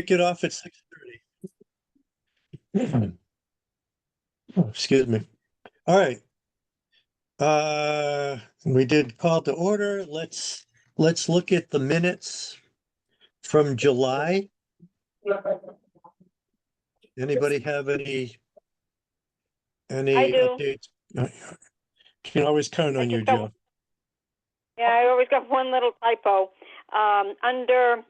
kick it off at 6:30. Excuse me. All right. We did call to order. Let's look at the minutes from July. Anybody have any I do. updates? Can always count on you, Joe. Yeah, I always got one little typo. Under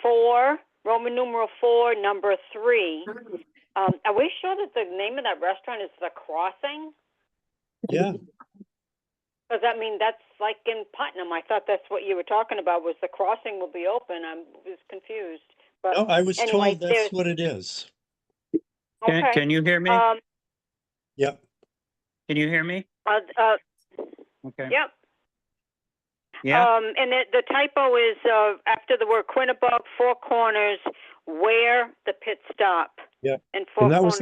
4, Roman numeral 4, number 3. Are we sure that the name of that restaurant is The Crossing? Yeah. Because I mean, that's like in Putnam. I thought that's what you were talking about, was The Crossing will be open. I was confused. But No, I was anyway, told that's what it is. okay. Can you hear me? Yep. Can you hear me? Okay. Yep. Yeah. And the typo is after the word Quinnebog, 4 corners, where the pit stop. Yeah. And 4 And that corners.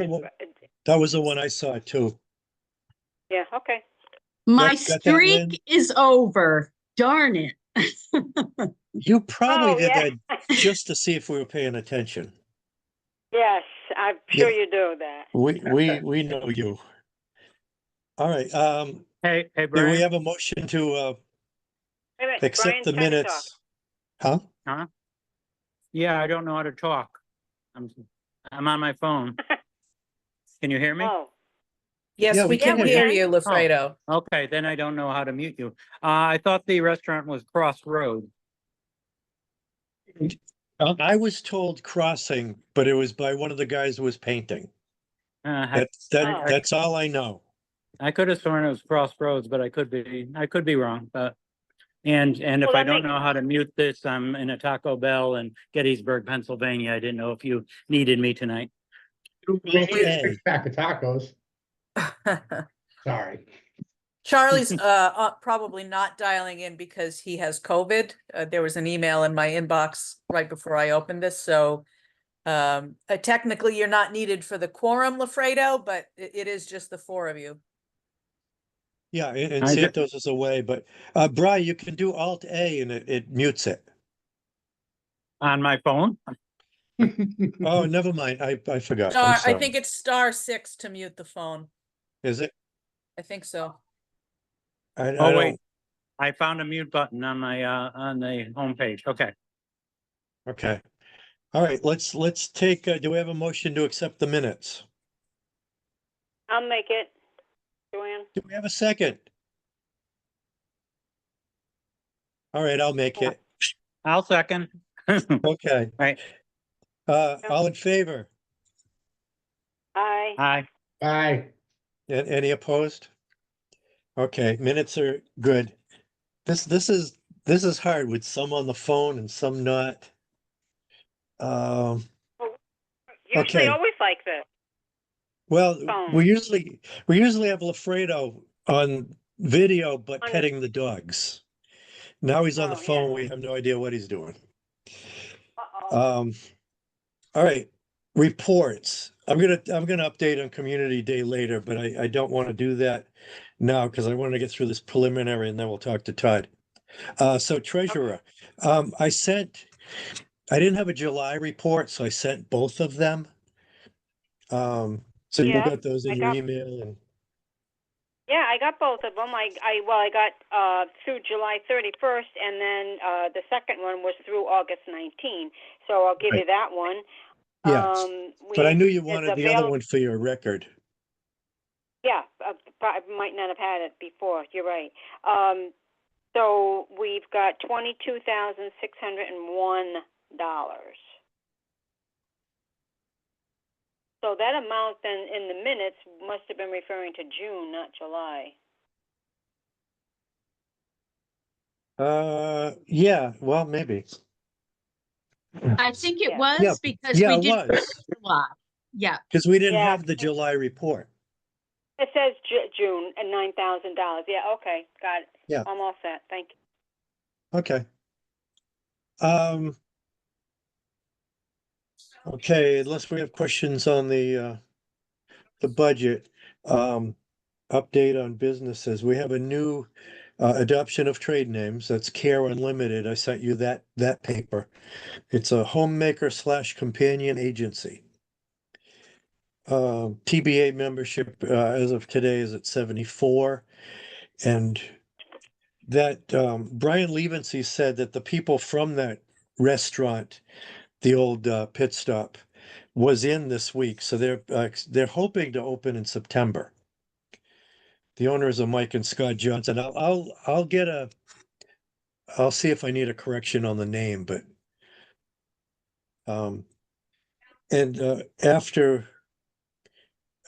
was the one I saw too. Yeah, okay. My Got that, streak Lynn? is over. Darn it. You probably did yeah. that just to see if we were paying attention. Yes, I'm sure Yeah. you do that. We know you. All right. Hey, Do Brian. we have a motion to Wait a minute, accept Brian's the trying to talk. minutes? Huh? Huh? Yeah, I don't know how to talk. I'm on my phone. Can you hear me? Oh, Yes, Yeah, we we can can hear hear you, Lafredo. Okay, then I don't know how to mute you. I thought the restaurant was Crossroad. I was told Crossing, but it was by one of the guys who was painting. That's all I know. I could have sworn it was Crossroads, but I could be wrong. But and if Well, I that don't makes- know how to mute this, I'm in a Taco Bell in Gettysburg, Pennsylvania. I didn't know if you needed me tonight. Okay. Six pack of tacos. Sorry. Charlie's probably not dialing in because he has COVID. There was an email in my inbox right before I opened this, so technically you're not needed for the quorum, Lafredo, but it is just the 4 of you. Yeah, and Santos is away, but Brian, you can do Alt A and it mutes it. On my phone? Oh, never mind. I forgot. I'm I sorry. think it's *6 to mute the phone. Is it? I think so. I Oh, wait. don't. I found a mute button on my on the homepage. Okay. Okay. All right. Let's take. Do we have a motion to accept the minutes? I'll make it, Joanne. Do we have a second? All right, I'll make it. I'll second. Okay. Right. All in favor? Aye. Hi. Bye. Any opposed? Okay, minutes are good. This is hard with some on the phone and some not. Usually okay. always like this. Well, Phone. we usually have Lafredo on video, but On the- petting the dogs. Now he's on the Oh, phone. yeah. We have no idea what he's doing. Uh-oh. All right, reports. I'm gonna update on Community Day later, but I don't want to do that now because I want to get through this preliminary and then we'll talk to Todd. So treasurer, I didn't have a July report, so I sent both of them. So you Yeah, got those in I your got- email and Yeah, I got both of them. I got through July 31st, and then the second one was through August 19. So I'll give you that one. yes, but I knew you wanted the other one for your record. Yeah, I might not have had it before. You're right. So we've got $22,601. So that amount then in the minutes must have been referring to June, not July. Yeah, well, maybe. I think it Yeah. was Yeah, because yeah, we it did was. July. Yeah. Because we didn't Yeah. have the July report. It says June and $9,000. Yeah, okay, got it. Yeah. I'm all set. Thank you. Okay. Okay, unless we have questions on the budget, update on businesses. We have a new Adoption of trade names, that's Care Unlimited. I sent you that paper. It's a homemaker slash companion agency. TBA membership, as of today is at 74. And that, Brian Levency said that the people from that restaurant, the old pit stop, was in this week. So they're hoping to open in September. The owners are Mike and Scott Johnson. I'll see if I need a correction on the name, but and after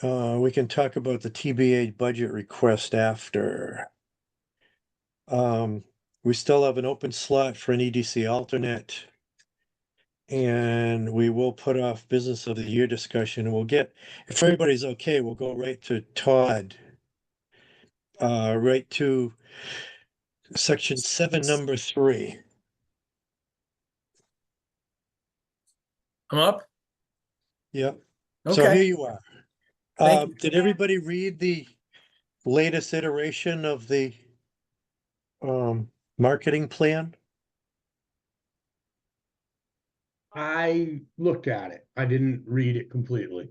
we can talk about the TBA budget request after. We still have an open slot for an EDC alternate. And we will put off business of the year discussion, and we'll get, if everybody's okay, we'll go right to Todd. Right to section 7, number 3. I'm up. Yep. So here Okay. you are. Thank you. Did everybody read the latest iteration of the marketing plan? I looked at it. I didn't read it completely.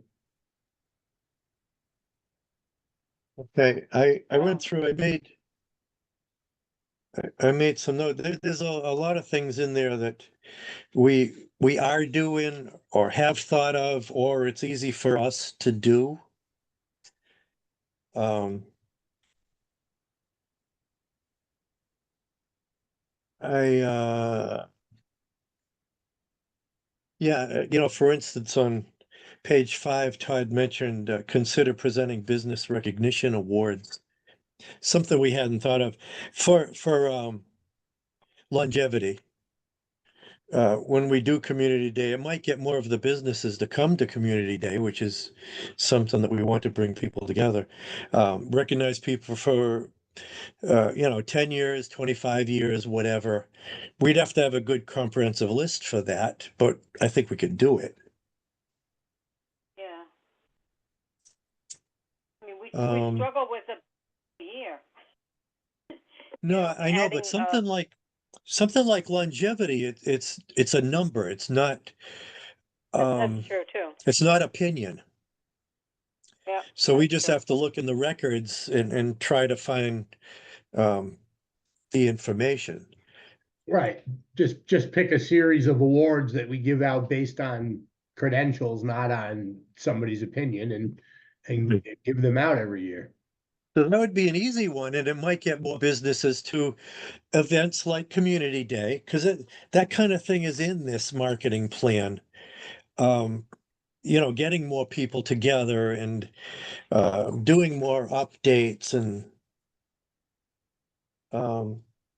Okay, I went through, I made some notes. There's a lot of things in there that we are doing or have thought of, or it's easy for us to do. For instance, on page 5, Todd mentioned consider presenting business recognition awards. Something we hadn't thought of for longevity. When we do Community Day, it might get more of the businesses to come to Community Day, which is something that we want to bring people together. Recognize people for 10 years, 25 years, whatever. We'd have to have a good comprehensive list for that, but I think we could do it. Yeah. I mean, we Um, struggle with the year. No, know, I know, but adding, something like longevity, it's a number. That's Um, true too. it's not opinion. Yeah. So we that's just true. have to look in the records and try to find um the information. Right. Just pick a series of awards that we give out based on credentials, not on somebody's opinion, and give them out every year. So that would be an easy one, and it might get more businesses to events like Community Day, because that kind of thing is in this marketing plan. Um, getting more people together and doing more updates, and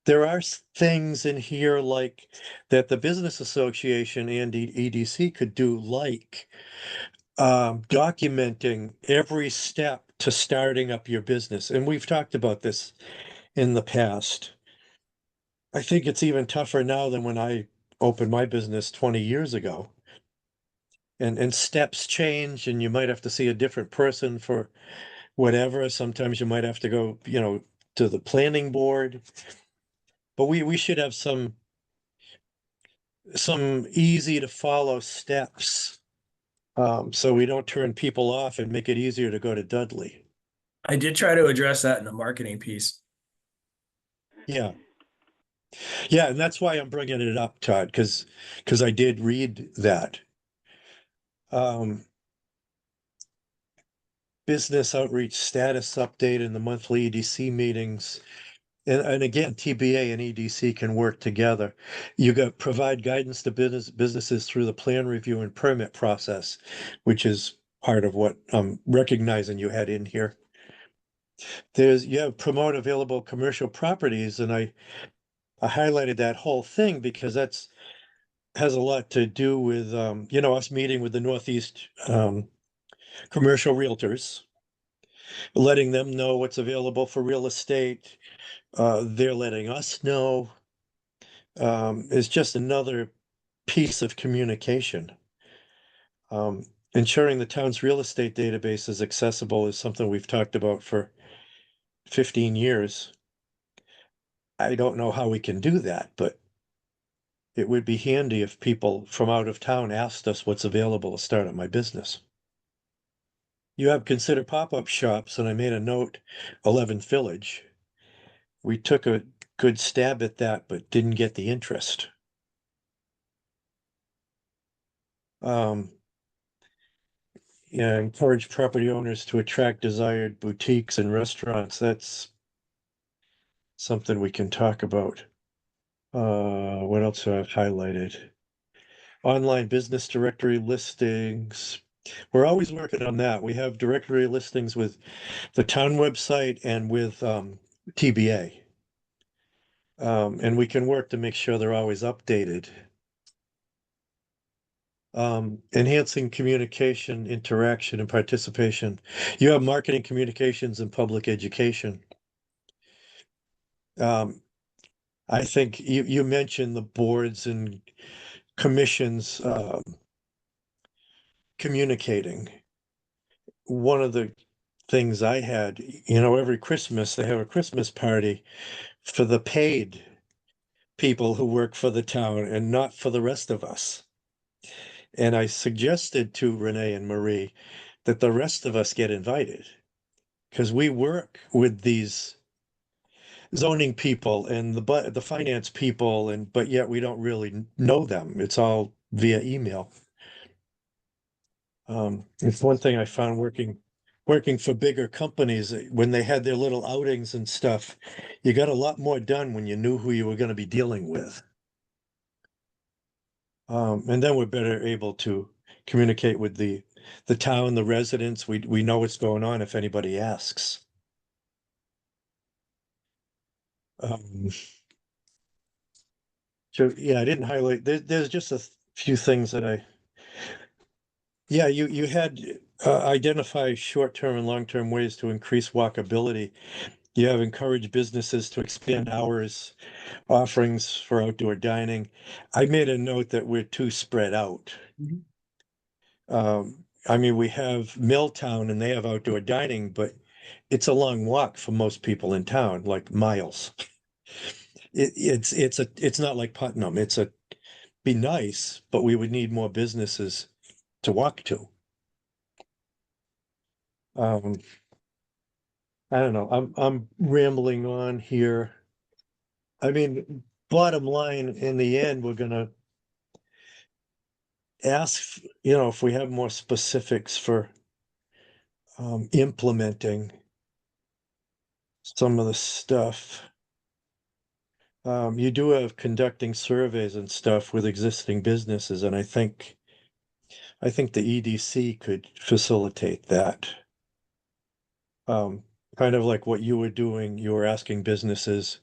there are things in here like that the Business Association and EDC could do, like documenting every step to starting up your business. And we've talked about this in the past. I think it's even tougher now than when I opened my business 20 years ago. And steps change, and you might have to see a different person for whatever. Sometimes you might have to go, to the planning board. But we should have some easy to follow steps. So we don't turn people off and make it easier to go to Dudley. I did try to address that in the marketing piece. Yeah. Yeah, and that's why I'm bringing it up, Todd, because I did read that. Business outreach status update in the monthly EDC meetings. And again, TBA and EDC can work together. You got provide guidance to businesses through the plan review and permit process, which is part of what I'm recognizing you had in here. Promote available commercial properties, and I highlighted that whole thing because has a lot to do with us meeting with the Northeast commercial realtors, letting them know what's available for real estate. They're letting us know. Is just another piece of communication. Ensuring the town's real estate database is accessible is something we've talked about for 15 years. I don't know how we can do that, but it would be handy if people from out of town asked us what's available to start up my business. You have considered pop-up shops, and I made a note, 11th Village. We took a good stab at that, but didn't get the interest. Yeah, encourage property owners to attract desired boutiques and restaurants. That's something we can talk about. What else have I highlighted? Online business directory listings. We're always working on that. We have directory listings with the town website and with TBA. And we can work to make sure they're always updated. Enhancing communication, interaction, and participation. You have marketing, communications, and public education. I think you mentioned the boards and commissions communicating. One of the things I had, every Christmas they have a Christmas party for the paid people who work for the town and not for the rest of us. And I suggested to Renee and Marie that the rest of us get invited because we work with these zoning people and the finance people, but yet we don't really know them. It's all via email. It's one thing I found working for bigger companies when they had their little outings and stuff. You got a lot more done when you knew who you were going to be dealing with. And then we're better able to communicate with the town, the residents. We know what's going on if anybody asks. So yeah, I didn't highlight. There's just a few things that yeah, you had identify short-term and long-term ways to increase walkability. You have encouraged businesses to expand hours, offerings for outdoor dining. I made a note that we're too spread out. I mean, we have Milltown and they have outdoor dining, but it's a long walk for most people in town, like miles. It's not like Putnam. Be nice, but we would need more businesses to walk to. I don't know. I'm rambling on here. I mean, bottom line, in the end, we're gonna ask, if we have more specifics for implementing some of the stuff. You do have conducting surveys and stuff with existing businesses, and I think the EDC could facilitate that. Kind of like what you were doing, you were asking businesses,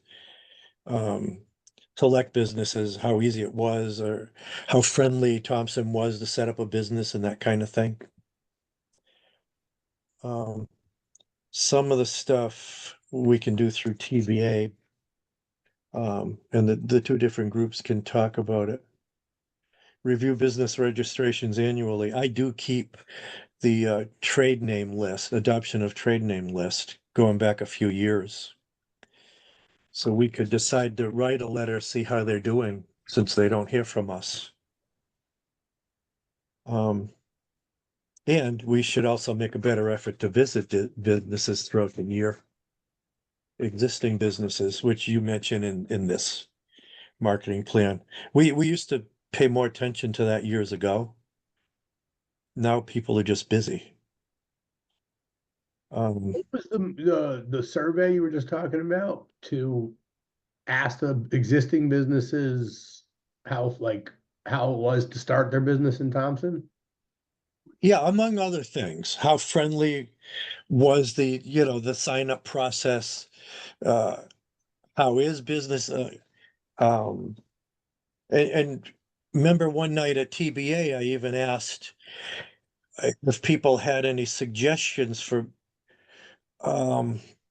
select businesses, how easy it was or how friendly Thompson was to set up a business and that kind of thing. Some of the stuff we can do through TBA. And the two different groups can talk about it. Review business registrations annually. I do keep the trade name list, adoption of trade name list, going back a few years. So we could decide to write a letter, see how they're doing, since they don't hear from us. And we should also make a better effort to visit the businesses throughout the year. Existing businesses, which you mentioned in this marketing plan. We used to pay more attention to that years ago. Now people are just busy. What was the survey you were just talking about to ask the existing businesses how it was to start their business in Thompson? Yeah, among other things, how friendly was the sign up process? How is business? And remember one night at TBA, I even asked if people had any suggestions for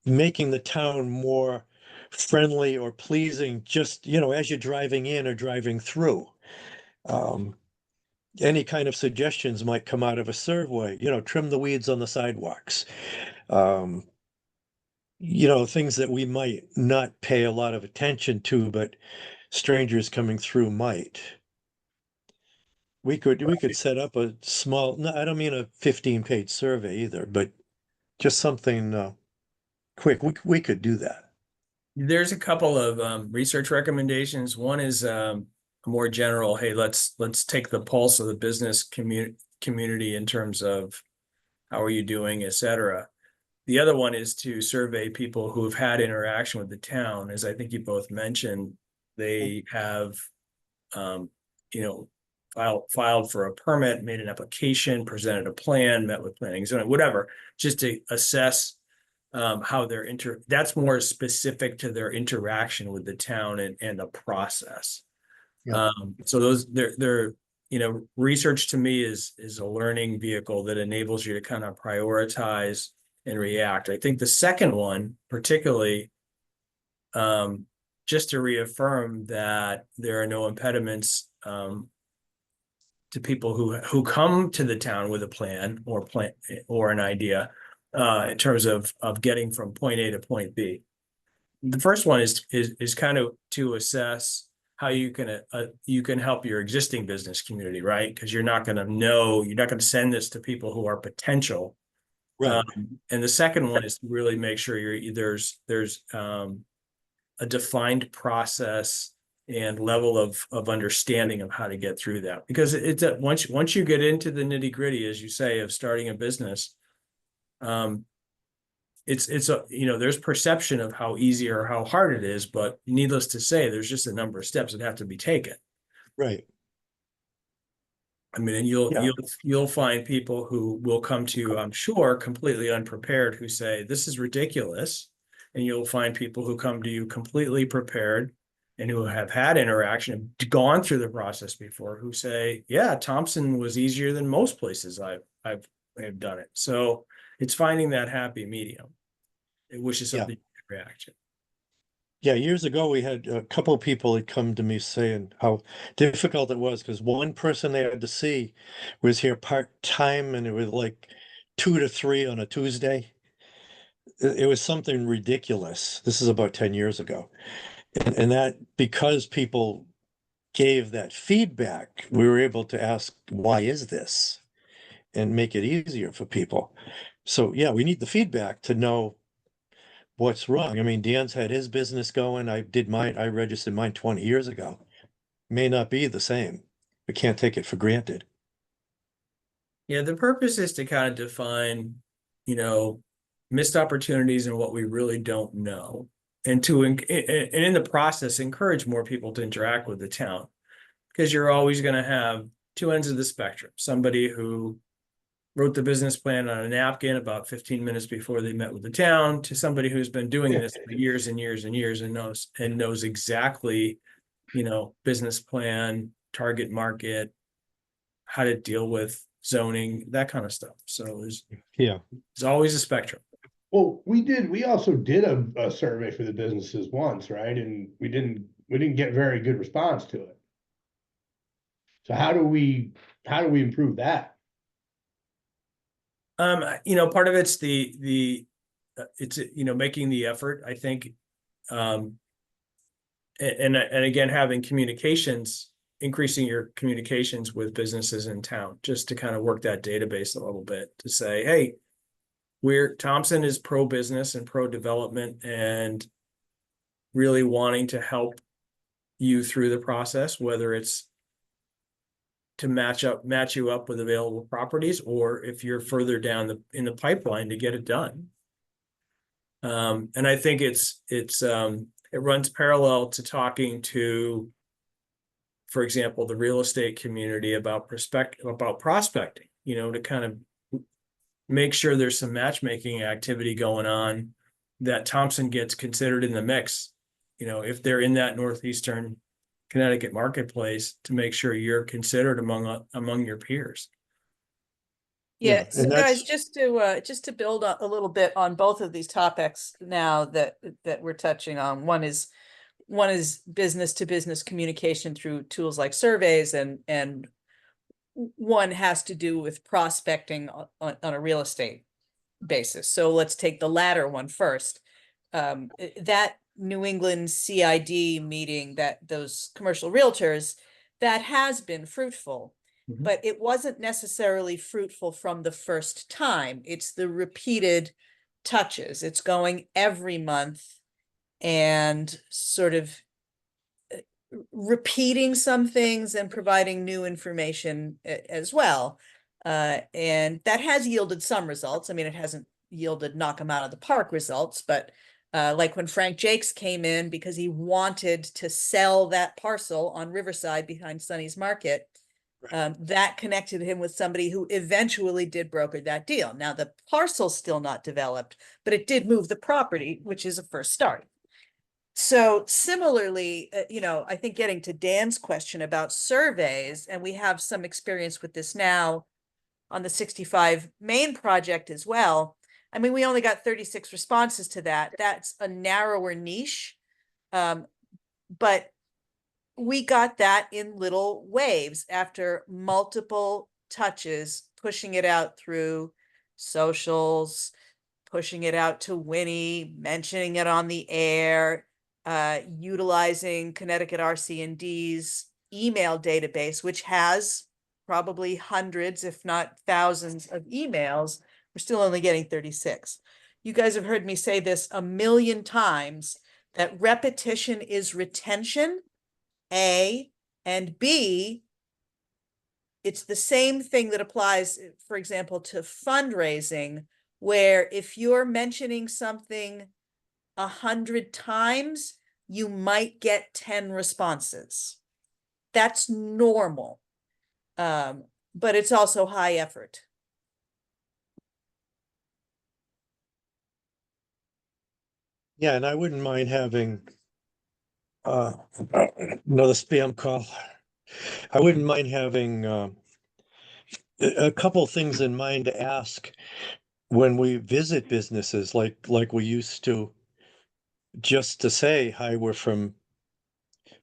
making the town more friendly or pleasing, just, as you're driving in or driving through. Any kind of suggestions might come out of a survey, trim the weeds on the sidewalks. things that we might not pay a lot of attention to, but strangers coming through might. We could set up a small, no, I don't mean a 15-page survey either, but just something quick. We could do that. There's a couple of research recommendations. One is a more general, hey, let's take the pulse of the business community in terms of how are you doing, et cetera. The other one is to survey people who have had interaction with the town. As I think you both mentioned, they have, filed for a permit, made an application, presented a plan, met with planning, zoning, whatever, just to assess how that's more specific to their interaction with the town and the process. Yeah. So they're research to me is a learning vehicle that enables you to kind of prioritize and react. I think the second one, particularly, just to reaffirm that there are no impediments to people who come to the town with a plan or an idea in terms of getting from point A to point B. The first one is kind of to assess how you can help your existing business community, right? Because you're not going to send this to people who are potential. Right. And the second one is to really make sure there's a defined process and level of understanding of how to get through that. Because it's once you get into the nitty gritty, as you say, of starting a business, there's perception of how easy or how hard it is, but needless to say, there's just a number of steps that have to be taken. Right. I mean, and you'll find people who will come to you, I'm sure, completely unprepared, who say, this is ridiculous. And you'll find people who come to you completely prepared and who have had interaction, gone through the process before, who say, yeah, Thompson was easier than most places I've done it. So it's finding that happy medium, which is something you can react to. Yeah, years ago we had a couple of people that come to me saying how difficult it was because one person they had to see was here part-time and it was like 2 to 3 on a Tuesday. It was something ridiculous. This is about 10 years ago. And that because people gave that feedback, we were able to ask, why is this? And make it easier for people. So yeah, we need the feedback to know what's wrong. I mean, Dan's had his business going. I registered mine 20 years ago. May not be the same. We can't take it for granted. Yeah, the purpose is to kind of define, missed opportunities and what we really don't know. And in the process, encourage more people to interact with the town. Because you're always going to have two ends of the spectrum. Somebody who wrote the business plan on a napkin about 15 minutes before they met with the town, to somebody who's been doing this for years and years and years and knows exactly, business plan, target market, how to deal with zoning, that kind of stuff. So there's always a spectrum. Well, we also did a survey for the businesses once, right? And we didn't get very good response to it. So how do we improve that? Part of it's making the effort, I think. And again, having communications, increasing your communications with businesses in town, just to kind of work that database a little bit to say, hey, Thompson is pro-business and pro-development and really wanting to help you through the process, whether it's to match you up with available properties, or if you're further down in the pipeline to get it done. And I think it runs parallel to talking to, for example, the real estate community about prospecting, to kind of make sure there's some matchmaking activity going on, that Thompson gets considered in the mix, if they're in that northeastern Connecticut marketplace, to make sure you're considered among your peers. Yeah, so guys, just to build a little bit on both of these topics now that we're touching on, one is business to business communication through tools like surveys, and one has to do with prospecting on a real estate basis. So let's take the latter one first. that New England CID meeting, that those commercial realtors, that has been fruitful. Mhm. But it wasn't necessarily fruitful from the first time. It's the repeated touches. It's going every month and sort of repeating some things and providing new information as well. And that has yielded some results. I mean, it hasn't yielded knock them out of the park results, but like when Frank Jakes came in because he wanted to sell that parcel on Riverside behind Sonny's Market, that connected him with somebody who eventually did broker that deal. Now the parcel's still not developed, but it did move the property, which is a first start. So similarly, I think getting to Dan's question about surveys, and we have some experience with this now on the 65 Main project as well. I mean, we only got 36 responses to that. That's a narrower niche. But we got that in little waves after multiple touches, pushing it out through socials, pushing it out to Winnie, mentioning it on the air, utilizing Connecticut RC&D's email database, which has probably hundreds, if not thousands of emails. We're still only getting 36. You guys have heard me say this a million times, that repetition is retention, A, and B, it's the same thing that applies, for example, to fundraising, where if you're mentioning something 100 times, you might get 10 responses. That's normal. But it's also high effort. Yeah, and I wouldn't mind having another spam call. I wouldn't mind having a couple things in mind to ask when we visit businesses like we used to, just to say, hi, we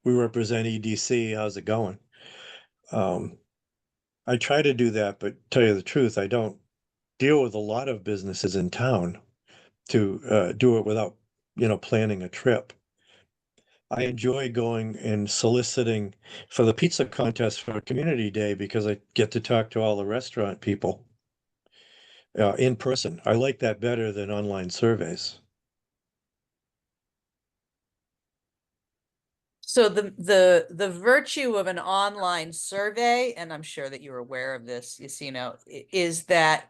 represent EDC, how's it going? I try to do that, but tell you the truth, I don't deal with a lot of businesses in town to do it without, planning a trip. I enjoy going and soliciting for the pizza contest for Community Day because I get to talk to all the restaurant people in person. I like that better than online surveys. So the virtue of an online survey, and I'm sure that you're aware of this, is that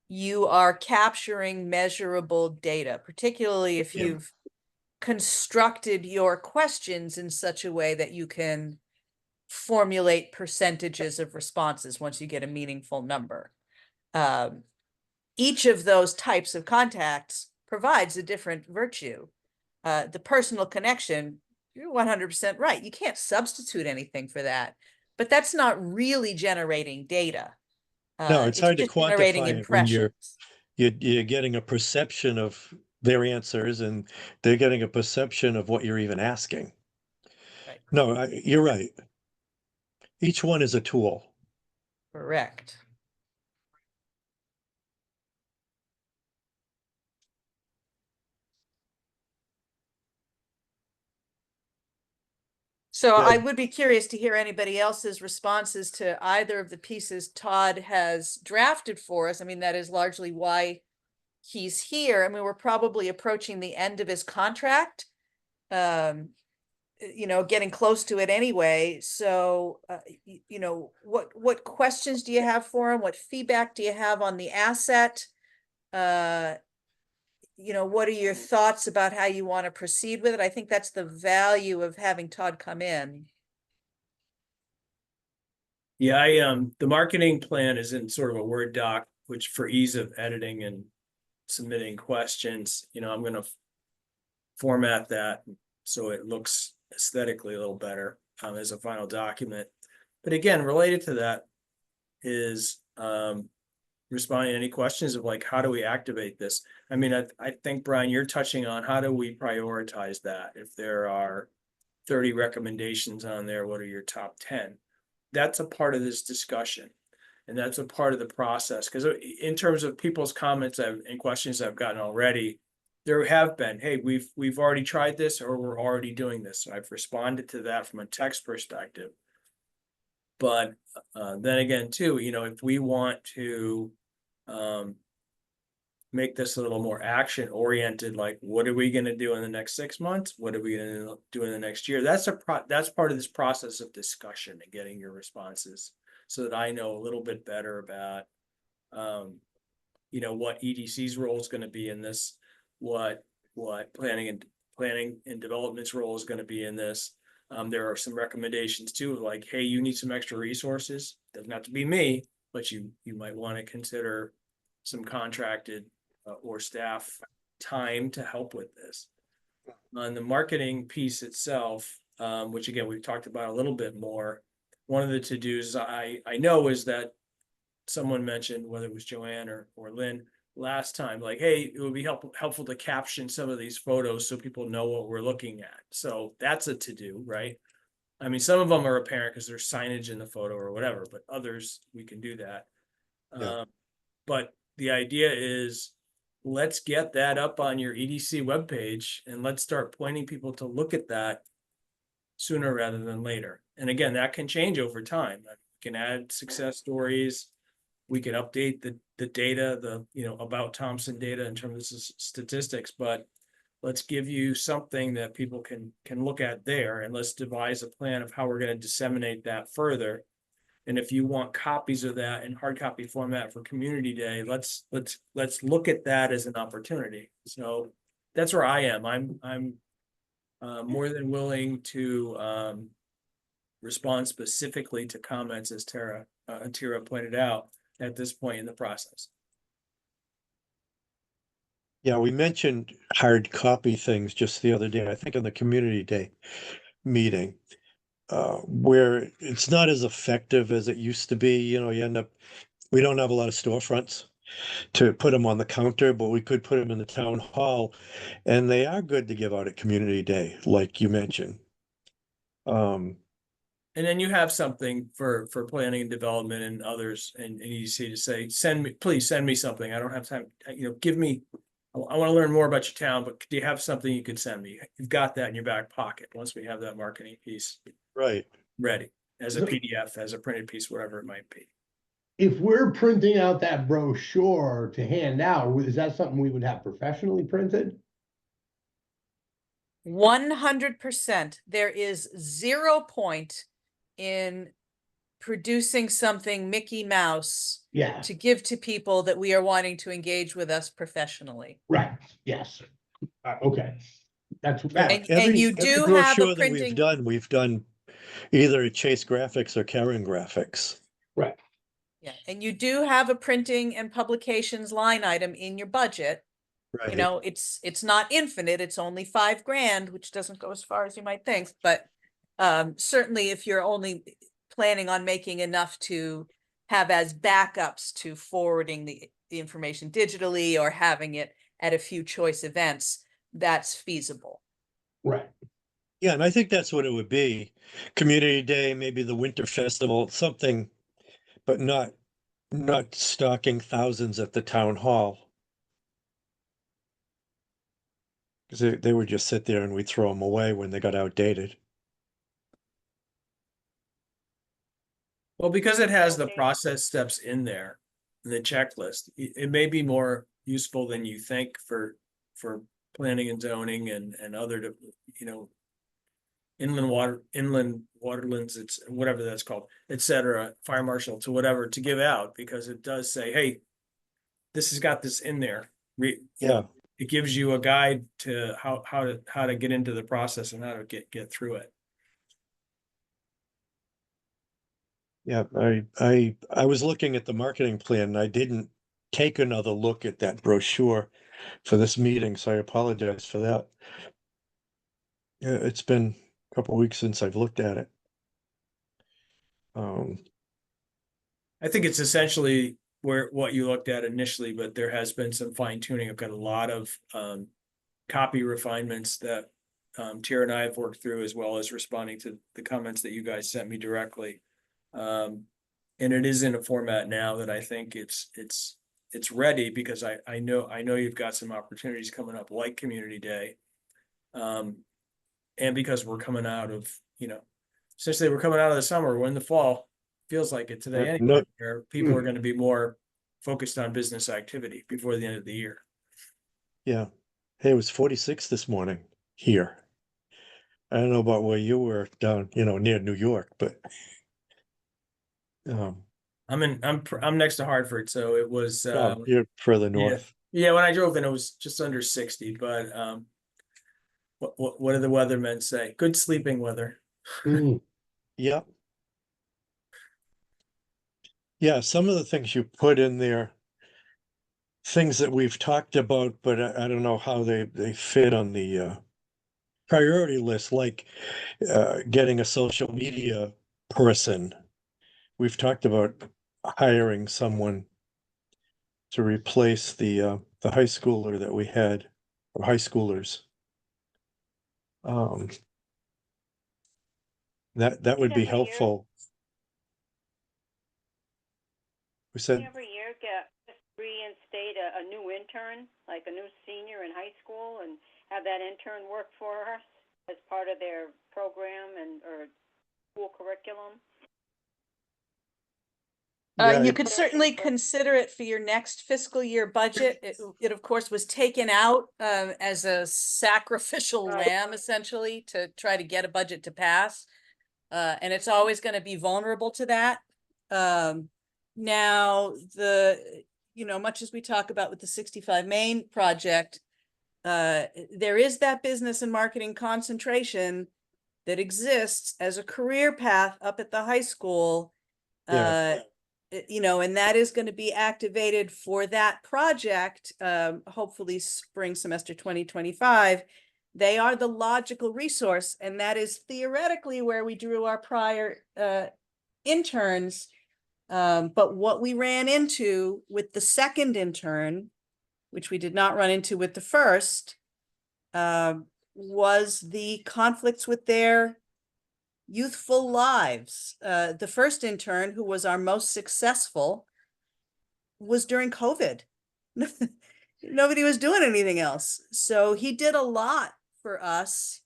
you are capturing measurable data, particularly if Yeah. you've constructed your questions in such a way that you can formulate percentages of responses once you get a meaningful number. Each of those types of contacts provides a different virtue. The personal connection, you're 100% right. You can't substitute anything for that, but that's not really generating data. No, it's hard to just generating quantify it when impressions. you're getting a perception of their answers and they're getting a perception of what you're even asking. Right. No, you're right. Each one is a tool. Correct. So Yeah. I would be curious to hear anybody else's responses to either of the pieces Todd has drafted for us. I mean, that is largely why he's here. I mean, we're probably approaching the end of his contract. Getting close to it anyway. So, what questions do you have for him? What feedback do you have on the asset? What are your thoughts about how you want to proceed with it? I think that's the value of having Todd come in. Yeah, the marketing plan is in sort of a Word doc, which for ease of editing and submitting questions, I'm gonna format that so it looks aesthetically a little better as a final document. But again, related to that is responding to any questions of like, how do we activate this? I mean, I think, Brian, you're touching on how do we prioritize that? If there are 30 recommendations on there, what are your top 10? That's a part of this discussion. And that's a part of the process. Because in terms of people's comments and questions I've gotten already, there have been, hey, we've already tried this, or we're already doing this. So I've responded to that from a text perspective. But then again, too, if we want to make this a little more action oriented, like what are we going to do in the next 6 months? What are we going to do in the next year? That's part of this process of discussion and getting your responses, so that I know a little bit better about what EDC's role is going to be in this, what planning and development's role is going to be in this. There are some recommendations too, like, hey, you need some extra resources. Doesn't have to be me, but you might want to consider some contracted or staff time to help with this. On the marketing piece itself, which again, we've talked about a little bit more, one of the to-dos I know is that someone mentioned, whether it was Joanne or Lynn last time, like, hey, it would be helpful to caption some of these photos so people know what we're looking at. So that's a to-do, right? I mean, some of them are apparent because there's signage in the photo or whatever, but others we can do that. Yeah. But the idea is, let's get that up on your EDC webpage and let's start pointing people to look at that sooner rather than later. And again, that can change over time. We can add success stories. We can update the data, about Thompson data in terms of statistics, but let's give you something that people can look at there, and let's devise a plan of how we're going to disseminate that further. And if you want copies of that in hard copy format for Community Day, let's look at that as an opportunity. So that's where I am. I'm more than willing to respond specifically to comments, as Tara pointed out, at this point in the process. Yeah, we mentioned hard copy things just the other day, I think on the Community Day meeting, where it's not as effective as it used to be. We don't have a lot of storefronts to put them on the counter, but we could put them in the town hall, and they are good to give out at Community Day, like you mentioned. And then you have something for planning and development and others and EDC to say, please send me something. I don't have time. Give me, I want to learn more about your town, but do you have something you could send me? You've got that in your back pocket once we have that marketing piece Right. ready as a PDF, as a printed piece, whatever it might be. If we're printing out that brochure to hand out, is that something we would have professionally printed? 100%. There is 0 point in producing something Mickey Mouse Yeah, to give to people that we are wanting to engage with us professionally. right, yes. Okay, that's. And you do have a brochure that we've done either at Chase Graphics or Karen Graphics. Right. Yeah, and you do have a printing and publications line item in your budget. Right. It's not infinite, it's only $5,000, which doesn't go as far as you might think, but certainly if you're only planning on making enough to have as backups to forwarding the information digitally or having it at a few choice events, that's feasible. Right. Yeah, and I think that's what it would be. Community Day, maybe the Winter Festival, something, but not stocking thousands at the town hall. Because they would just sit there and we'd throw them away when they got outdated. Well, because it has the Okay. process steps in there, the checklist, it may be more useful than you think for planning and zoning and other, inland waterlands, it's whatever that's called, et cetera, fire marshal to whatever, to give out, because it does say, hey, this has got this in there. Yeah. It gives you a guide to how to get into the process and how to get through it. Yeah, I was looking at the marketing plan and I didn't take another look at that brochure for this meeting, so I apologize for that. Yeah, it's been a couple of weeks since I've looked at it. I think it's essentially what you looked at initially, but there has been some fine tuning. I've got a lot of copy refinements that Tara and I have worked through, as well as responding to the comments that you guys sent me directly. And it is in a format now that I think it's it's ready because I know you've got some opportunities coming up like Community Day. And because we're coming out of, essentially we're coming out of the summer, we're in the fall, feels like it today anyway, No, where people are going to be more focused on business activity before the end of the year. yeah. Hey, it was 46 this morning here. I don't know about where you were down, near New York, but um, I'm next to Hartford, so it was you're further yeah. north. Yeah, when I drove in, it was just under 60, but what do the weathermen say? Good sleeping weather. Mm. Yeah. Yeah, some of the things you put in there, things that we've talked about, but I don't know how they fit on the priority list, like getting a social media person. We've talked about hiring someone to replace the high schooler that we had, or high schoolers. Um, that would be Every year. helpful. We said, Every year just reinstate a new intern, like a new senior in high school, and have that intern work for us as part of their program or school curriculum. yeah, You could certainly consider it for your next fiscal year budget. It of course was taken out as a sacrificial Right. lamb essentially to try to get a budget to pass. And it's always going to be vulnerable to that. Now much as we talk about with the 65 Main project, there is that business and marketing concentration that exists as a career path up at the high school. Yeah. And that is going to be activated for that project, hopefully spring semester 2025. They are the logical resource, and that is theoretically where we drew our prior interns. But what we ran into with the second intern, which we did not run into with the first, was the conflicts with their youthful lives. The first intern, who was our most successful, was during COVID. Nobody was doing anything else. So he did a lot for us.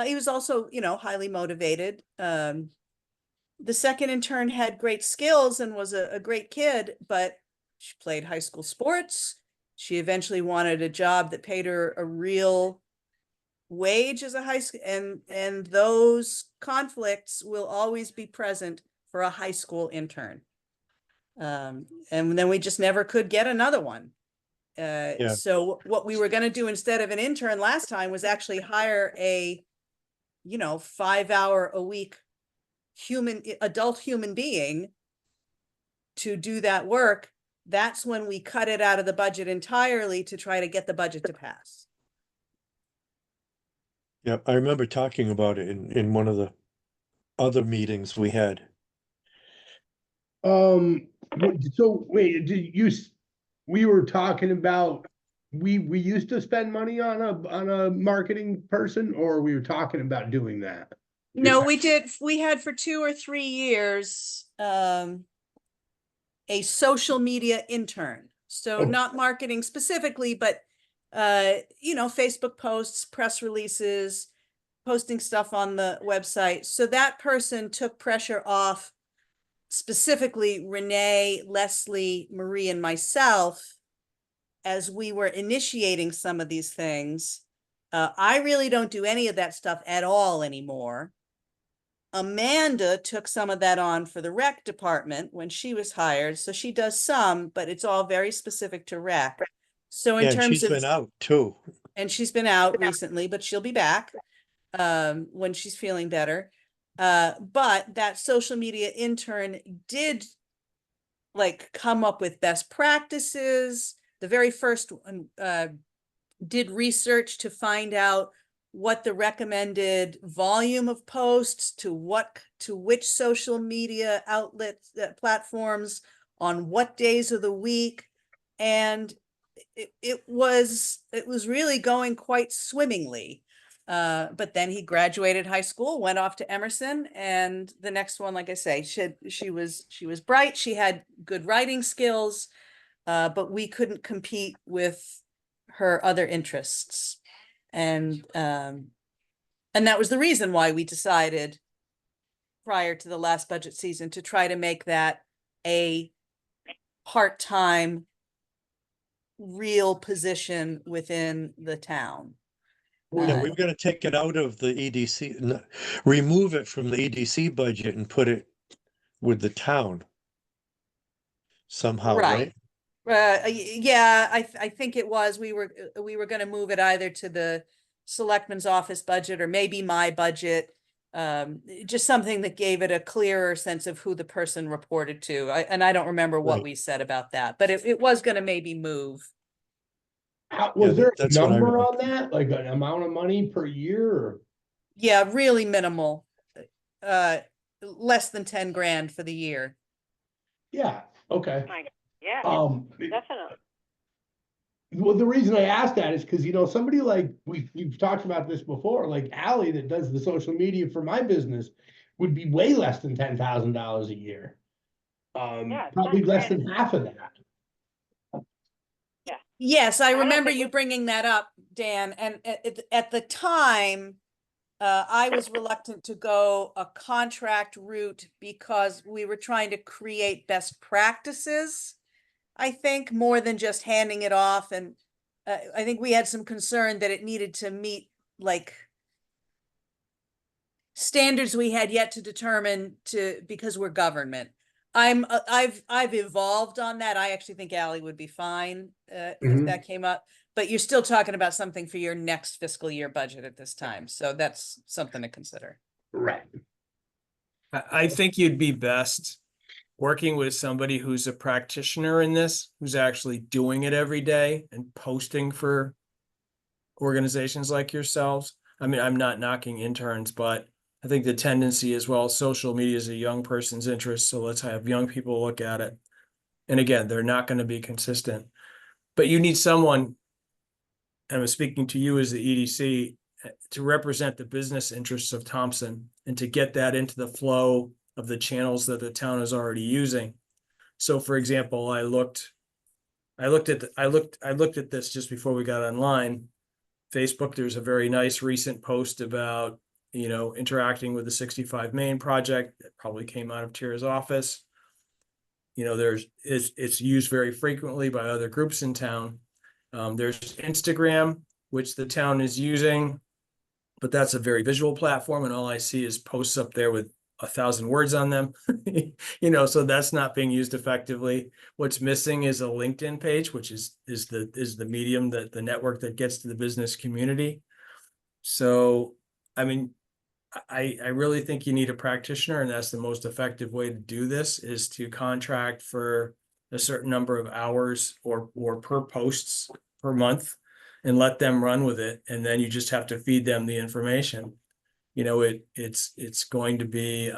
He was also, highly motivated. The second intern had great skills and was a great kid, but she played high school sports. She eventually wanted a job that paid her a real wage as a high school, and those conflicts will always be present for a high school intern. And then we just never could get another one. So what we were going to do instead of an intern last time was actually hire a 5 hour a week adult human being to do that work. That's when we cut it out of the budget entirely to try to get the budget to pass. Yeah, I remember talking about it in one of the other meetings we had. So wait, we were talking about, we used to spend money on a marketing person, or we were talking about doing that? No, we had for 2 or 3 years, a social media intern. So Oh. not marketing specifically, but, Facebook posts, press releases, posting stuff on the website. So that person took pressure off specifically Renee, Leslie, Marie, and myself as we were initiating some of these things. I really don't do any of that stuff at all anymore. Amanda took some of that on for the rec department when she was hired. So she does some, but it's all very specific to rec. So in And terms she's of, been out too. and she's been out recently, but she'll be back when she's feeling better. But that social media intern did come up with best practices. The very first one did research to find out what the recommended volume of posts to which social media outlets, platforms, on what days of the week. And it was really going quite swimmingly. But then he graduated high school, went off to Emerson, and the next one, like I say, she was bright. She had good writing skills. but we couldn't compete with her other interests. And that was the reason why we decided prior to the last budget season to try to make that a part-time real position within the town. Yeah, we've got to take it out of the EDC, remove it from the EDC budget and put it with the town somehow, right? Yeah, I think it was, we were gonna move it either to the selectman's office budget or maybe my budget. Just something that gave it a clearer sense of who the person reported to. And I don't remember what Right. we said about that, but it was gonna maybe move. Was Yeah, there a that's what I number remember. on that, like an amount of money per year or? Yeah, really minimal. Less than 10 grand for the year. Yeah, okay. Yeah, definitely. Well, the reason I asked that is because, somebody like, we've talked about this before, like Ally that does the social media for my business would be way less than $10,000 a year. Yeah, Probably that's less great. than half of that. Yes, I don't remember think you we- bringing that up, Dan, and at the time, I was reluctant to go a contract route because we were trying to create best practices, I think, more than just handing it off. And I think we had some concern that it needed to meet like standards we had yet to determine because we're government. I've evolved on that. I actually think Ally would be fine if Mhm. that came up, but you're still talking about something for your next fiscal year budget at this time. So that's something to consider. Right. I think you'd be best working with somebody who's a practitioner in this, who's actually doing it every day and posting for organizations like yourselves. I mean, I'm not knocking interns, but I think the tendency as well, social media is a young person's interest, so let's have young people look at it. And again, they're not going to be consistent, but you need someone, and I'm speaking to you as the EDC, to represent the business interests of Thompson and to get that into the flow of the channels that the town is already using. So for example, I looked at this just before we got online. Facebook, there's a very nice recent post about, interacting with the 65 Main project that probably came out of Tira's office. It's used very frequently by other groups in town. There's Instagram, which the town is using, but that's a very visual platform, and all I see is posts up there with 1,000 words on them. So that's not being used effectively. What's missing is a LinkedIn page, which is the medium, that the network that gets to the business community. So, I mean, I really think you need a practitioner, and that's the most effective way to do this, is to contract for a certain number of hours or per posts per month and let them run with it. And then you just have to feed them the information. It's going to be,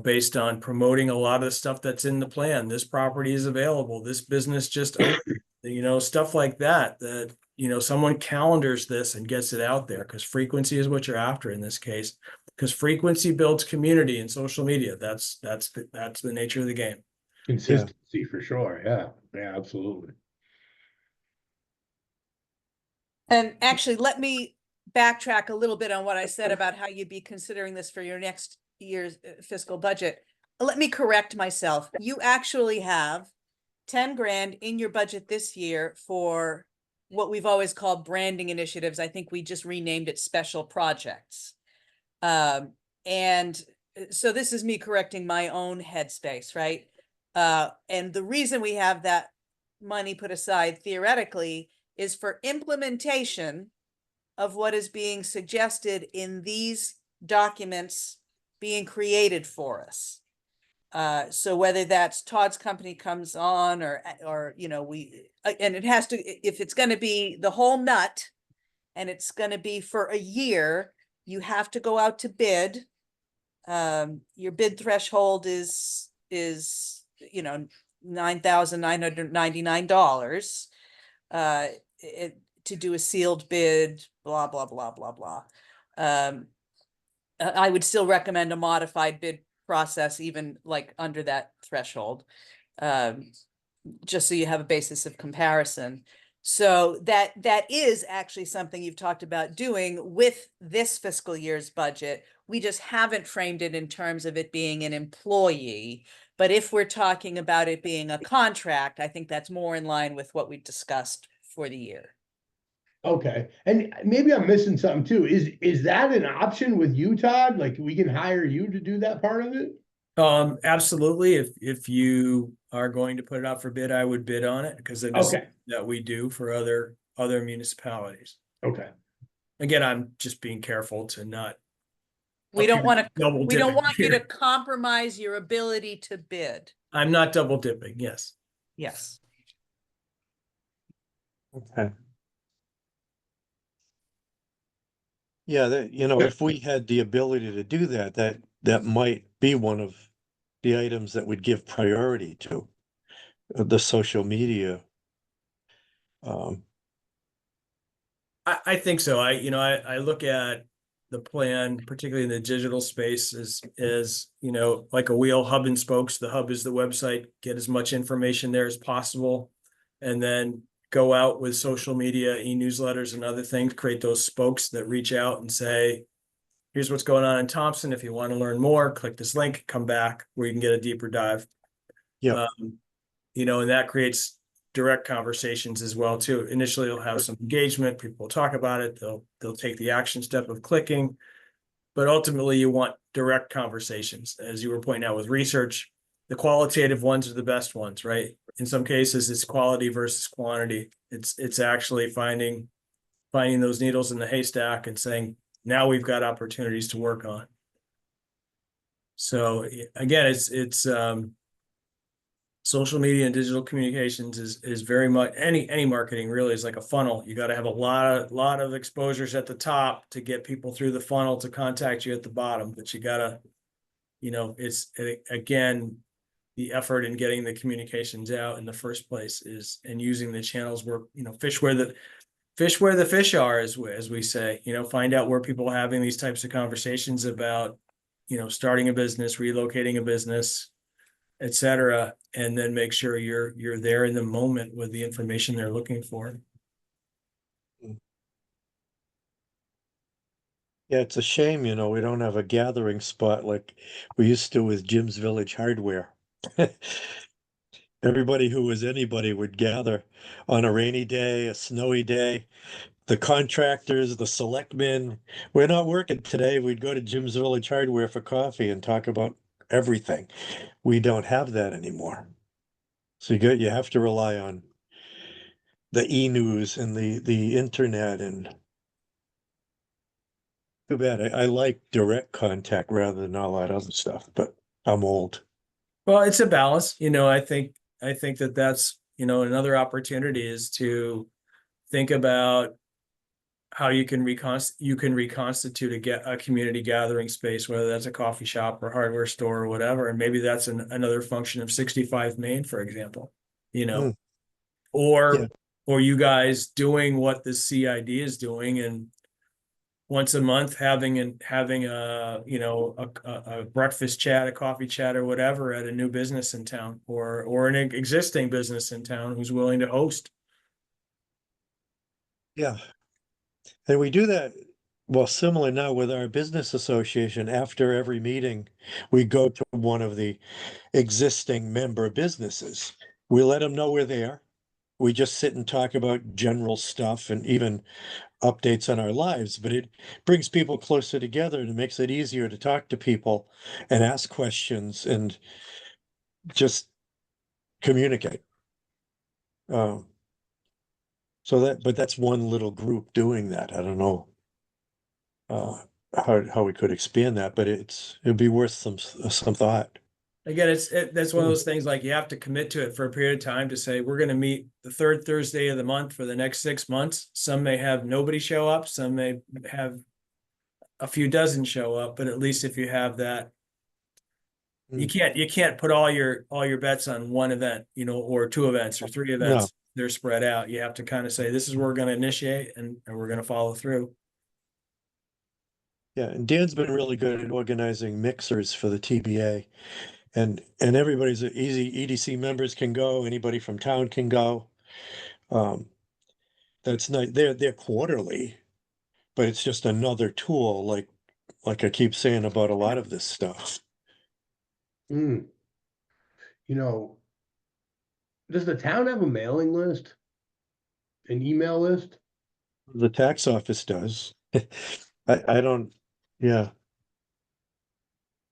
based on promoting a lot of the stuff that's in the plan. This property is available. This business just opened, stuff like that, someone calendars this and gets it out there, because frequency is what you're after in this case, because frequency builds community in social media. That's the nature of the game. Consistency for sure. Yeah, absolutely. And actually, let me backtrack a little bit on what I said about how you'd be considering this for your next year's fiscal budget. Let me correct myself. You actually have 10 grand in your budget this year for what we've always called branding initiatives. I think we just renamed it special projects. And so this is me correcting my own headspace, right? And the reason we have that money put aside theoretically is for implementation of what is being suggested in these documents being created for us. So whether that's Todd's company comes on or and it has to, if it's going to be the whole nut and it's going to be for a year, you have to go out to bid. Your bid threshold is $9,999 to do a sealed bid, blah, blah, blah, blah, blah. I would still recommend a modified bid process, even like under that threshold. just so you have a basis of comparison. So that is actually something you've talked about doing with this fiscal year's budget. We just haven't framed it in terms of it being an employee. But if we're talking about it being a contract, I think that's more in line with what we discussed for the year. Okay, and maybe I'm missing something too. Is that an option with you, Todd? Like we can hire you to do that part of it? Absolutely. If you are going to put it out for bid, I would bid on it because it is Okay. that we do for other municipalities. Okay. Again, I'm just being careful to not. We don't want to, double we don't dipping want you to here. compromise your ability to bid. I'm not double dipping. Yes. Yes. Okay. Yeah, that, if we had the ability to do that, that might be one of the items that would give priority to the social media. I think so. I look at the plan, particularly in the digital space, as like a wheel, hub and spokes. The hub is the website, get as much information there as possible, and then go out with social media, e-newsletters and other things, create those spokes that reach out and say, here's what's going on in Thompson. If you want to learn more, click this link, come back where you can get a deeper dive. Yeah. And that creates direct conversations as well too. Initially, you'll have some engagement. People will talk about it. They'll take the action step of clicking, but ultimately you want direct conversations. As you were pointing out with research, the qualitative ones are the best ones, right? In some cases, it's quality versus quantity. It's actually finding those needles in the haystack and saying, now we've got opportunities to work on. So again, it's social media and digital communications is very much any marketing really is like a funnel. You got to have a lot of exposures at the top to get people through the funnel to contact you at the bottom. But you gotta, it's again, the effort in getting the communications out in the first place is and using the channels where fish where the fish are, as we say. Find out where people are having these types of conversations about starting a business, relocating a business, etc., and then make sure you're there in the moment with the information they're looking for. Yeah, it's a shame, we don't have a gathering spot like we used to with Jim's Village Hardware. Everybody who was anybody would gather on a rainy day, a snowy day. The contractors, the selectmen, we're not working today. We'd go to Jim's Village Hardware for coffee and talk about everything. We don't have that anymore. So you have to rely on the e-news and the internet. And too bad. I like direct contact rather than all that other stuff, but I'm old. Well, it's a balance. I think that's another opportunity is to think about how you can reconstitute a community gathering space, whether that's a coffee shop or hardware store or whatever, and maybe that's another function of 65 Main, for example. Or Yeah. or you guys doing what the CID is doing, and once a month having a breakfast chat, a coffee chat or whatever at a new business in town or an existing business in town who's willing to host. Yeah. And we do that, well, similar now with our business association. After every meeting, we go to one of the existing member businesses. We let them know we're there. We just sit and talk about general stuff and even updates on our lives, but it brings people closer together and it makes it easier to talk to people and ask questions and just communicate. But that's one little group doing that. I don't know how we could expand that, but it'd be worth some thought. Again, that's one of those things, like you have to commit to it for a period of time to say, we're going to meet the third Thursday of the month for the next 6 months. Some may have nobody show up, some may have a few dozen show up, but at least if you have that, you can't put all your bets on one event, or two events or three events. No. They're spread out. You have to kind of say, this is where we're going to initiate and we're going to follow through. Yeah, and Dan's been really good at organizing mixers for the TBA. And everybody's easy, EDC members can go, anybody from town can go. That's not, they're quarterly, but it's just another tool, like I keep saying about a lot of this stuff. You know, does the town have a mailing list? An email list? The tax office does. I don't, yeah,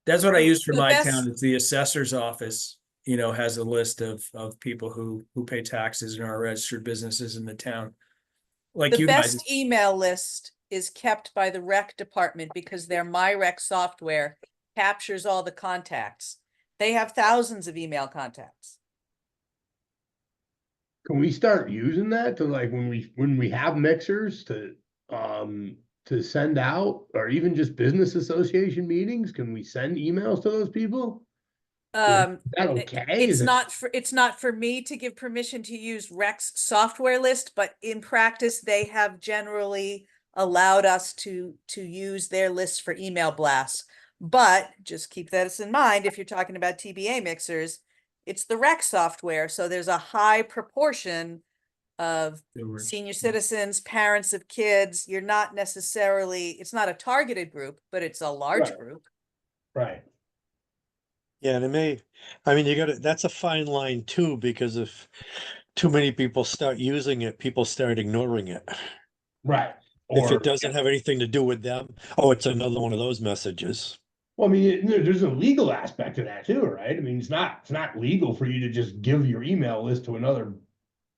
That's what I use for The my best- town. It's the assessor's office, has a list of people who pay taxes and are registered businesses in the town. Like The you guys, best email list is kept by the rec department because their MyRec software captures all the contacts. They have thousands of email contacts. Can we start using that to like when we have mixers to send out, or even just business association meetings? Can we send emails to those people? Is that okay? It's not for me to give permission to use Rec's software list, but in practice, they have generally allowed us to use their list for email blasts. But just keep this in mind, if you're talking about TBA mixers, it's the Rec software, so there's a high proportion of senior citizens, parents of kids. You're not necessarily, it's not a targeted group, but it's a large Right. group. Right. yeah, and I mean, that's a fine line too, because if too many people start using it, people start ignoring it. Right. If Or, it doesn't have anything to do with them, oh, it's another one of those messages. well, I mean, there's a legal aspect to that too, right? I mean, it's not legal for you to just give your email list to another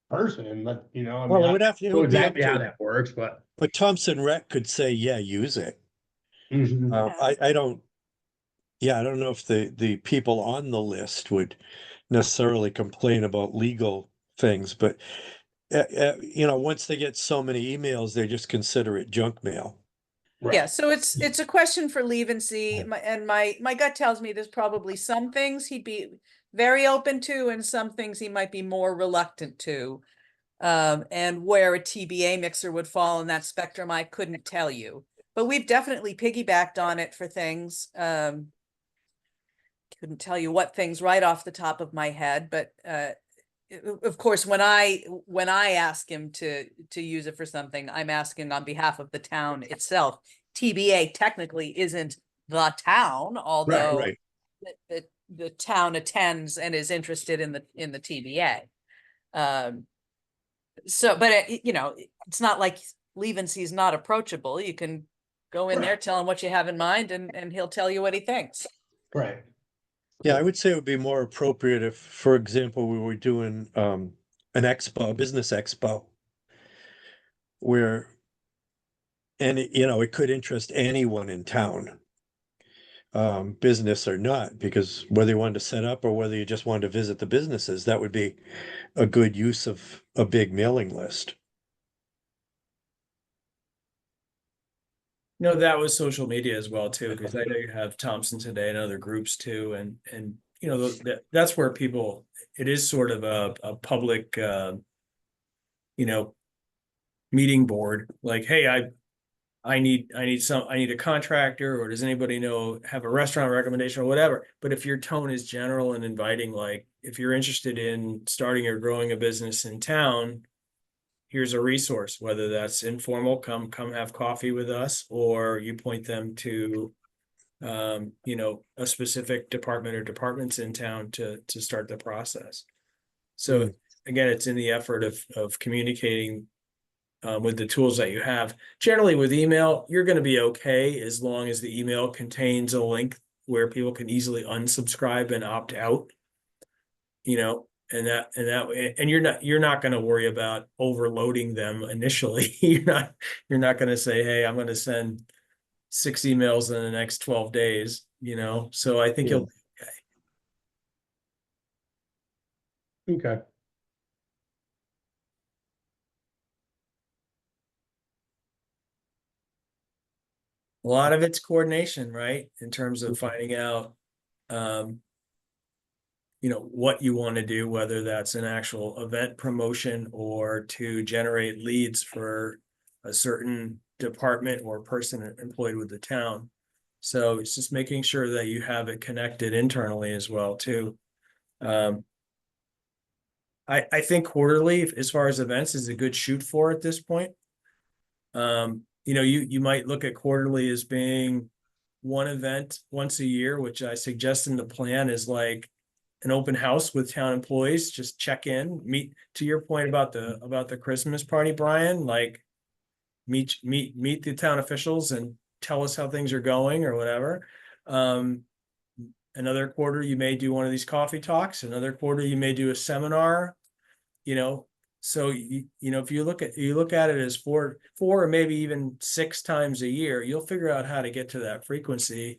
person and let, I mean, Well, I it don't know would be up exactly how to, that works, but. but Thompson Rec could say, yeah, use it. Mhm. I don't, yeah, I don't know if the people on the list would necessarily complain about legal things, but once they get so many emails, they just consider it junk mail. Yeah, Right. so it's a question for leave and see. My gut tells me there's probably some things he'd be very open to and some things he might be more reluctant to. And where a TBA mixer would fall in that spectrum, I couldn't tell you. But we've definitely piggybacked on it for things. Couldn't tell you what things right off the top of my head, but of course, when I ask him to use it for something, I'm asking on behalf of the town itself. TBA technically isn't the town, although Right. the town attends and is interested in the TBA. So, but it's not like leave and see is not approachable. You can go in there, tell him what you have in mind, and he'll tell you what he thinks. Right. Yeah, I would say it would be more appropriate if, for example, we were doing an expo, a business expo, where it could interest anyone in town, business or not, because whether you wanted to set up or whether you just wanted to visit the businesses, that would be a good use of a big mailing list. No, that was social media as well too, because I know you have Thompson Today and other groups too, and that's where people, it is sort of a public meeting board. Like, hey, I need a contractor, or does anybody have a restaurant recommendation or whatever. But if your tone is general and inviting, like if you're interested in starting or growing a business in town, here's a resource, whether that's informal, come have coffee with us, or you point them to a specific department or departments in town to start the process. So again, it's in the effort of communicating with the tools that you have. Generally with email, you're going to be okay as long as the email contains a link where people can easily unsubscribe and opt out. And you're not going to worry about overloading them initially. You're not going to say, hey, I'm going to send 6 emails in the next 12 days, so I think Yeah. you'll be okay. Okay. A lot of it's coordination, right? In terms of finding out, what you want to do, whether that's an actual event promotion or to generate leads for a certain department or person employed with the town. So it's just making sure that you have it connected internally as well too. I think quarterly, as far as events, is a good shoot for at this point. You might look at quarterly as being one event once a year, which I suggest in the plan is like an open house with town employees, just check in, meet, to your point about the Christmas party, Brian, like meet the town officials and tell us how things are going or whatever. Another quarter, you may do one of these coffee talks. Another quarter, you may do a seminar, so if you look at it as four or maybe even 6 times a year, you'll figure out how to get to that frequency.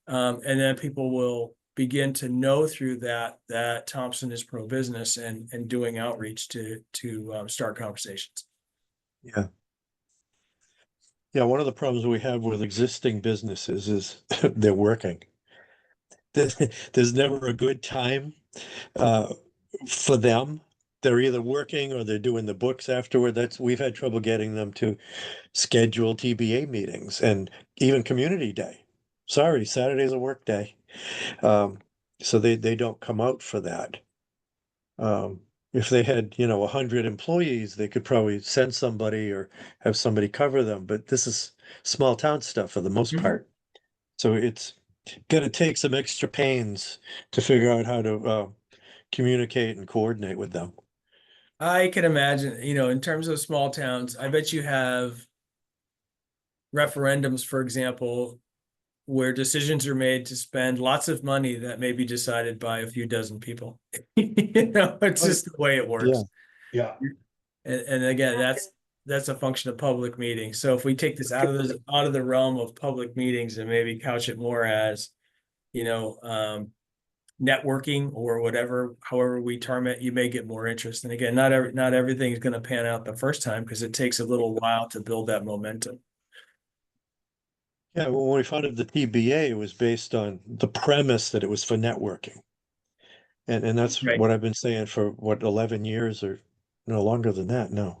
And then people will begin to know through that Thompson is pro-business and doing outreach to start conversations. Yeah. Yeah, one of the problems we have with existing businesses is they're working. There's never a good time for them. They're either working or they're doing the books afterward. We've had trouble getting them to schedule TBA meetings and even community day. Sorry, Saturday's a work day. So they don't come out for that. If they had, 100 employees, they could probably send somebody or have somebody cover them, but this is small town stuff for the most part. So it's gonna take some extra pains to figure out how to communicate and coordinate with them. I can imagine, in terms of small towns, I bet you have referendums, for example, where decisions are made to spend lots of money that may be decided by a few dozen people. It's just the way it works. Yeah. And again, that's a function of public meetings. So if we take this out of the realm of public meetings and maybe couch it more as, networking or whatever, however we term it, you may get more interest. And again, not everything is going to pan out the first time because it takes a little while to build that momentum. Yeah, well, when we founded the TBA, it was based on the premise that it was for networking. And that's Right. what I've been saying for 11 years or no longer than that, no.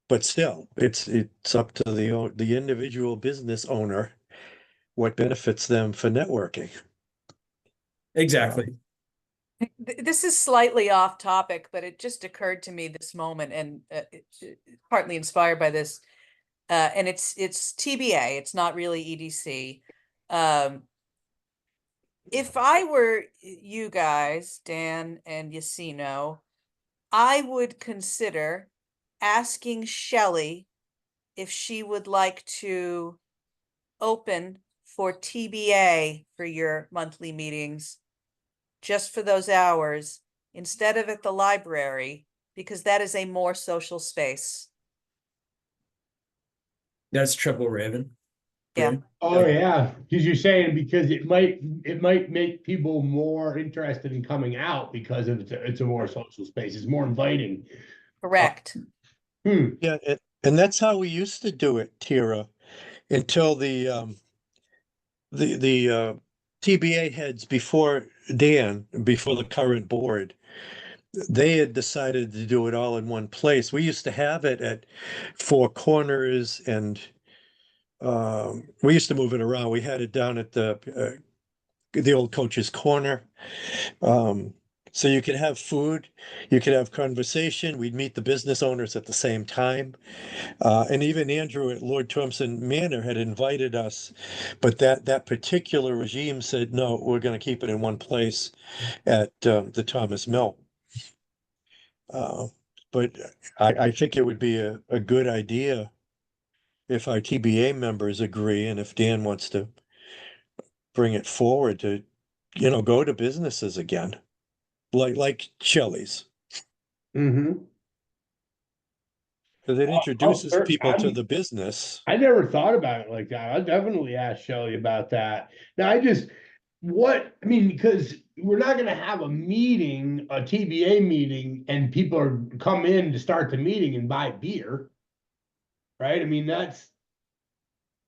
But still, it's up to the individual business owner what benefits them for networking. Exactly. This is slightly off topic, but it just occurred to me this moment and it's partly inspired by this. And it's TBA, it's not really EDC. If I were you guys, Dan and Yacino, I would consider asking Shelley if she would like to open for TBA for your monthly meetings, just for those hours, instead of at the library, because that is a more social space. That's Triple Raven. Yeah. Oh, yeah, because you're saying because it might make people more interested in coming out because of it's a more social space. It's more inviting. Correct. Yeah, and that's how we used to do it, Tira, until the TBA heads before the current board, they had decided to do it all in one place. We used to have it at Four Corners and we used to move it around. We had it down at the old Coach's Corner. So you could have food, you could have conversation. We'd meet the business owners at the same time. And even Andrew at Lord Thompson Manor had invited us, but that particular regime said, no, we're going to keep it in one place at the Thomas Mill. But I think it would be a good idea if our TBA members agree and if Dan wants to bring it forward to, go to businesses again, like Shelley's. Mm-hmm. Because it introduces sure. people to the business. I never thought about it like that. I'll definitely ask Shelley about that. Now, because we're not going to have a meeting, a TBA meeting, and people come in to start the meeting and buy beer. Right? I mean, that's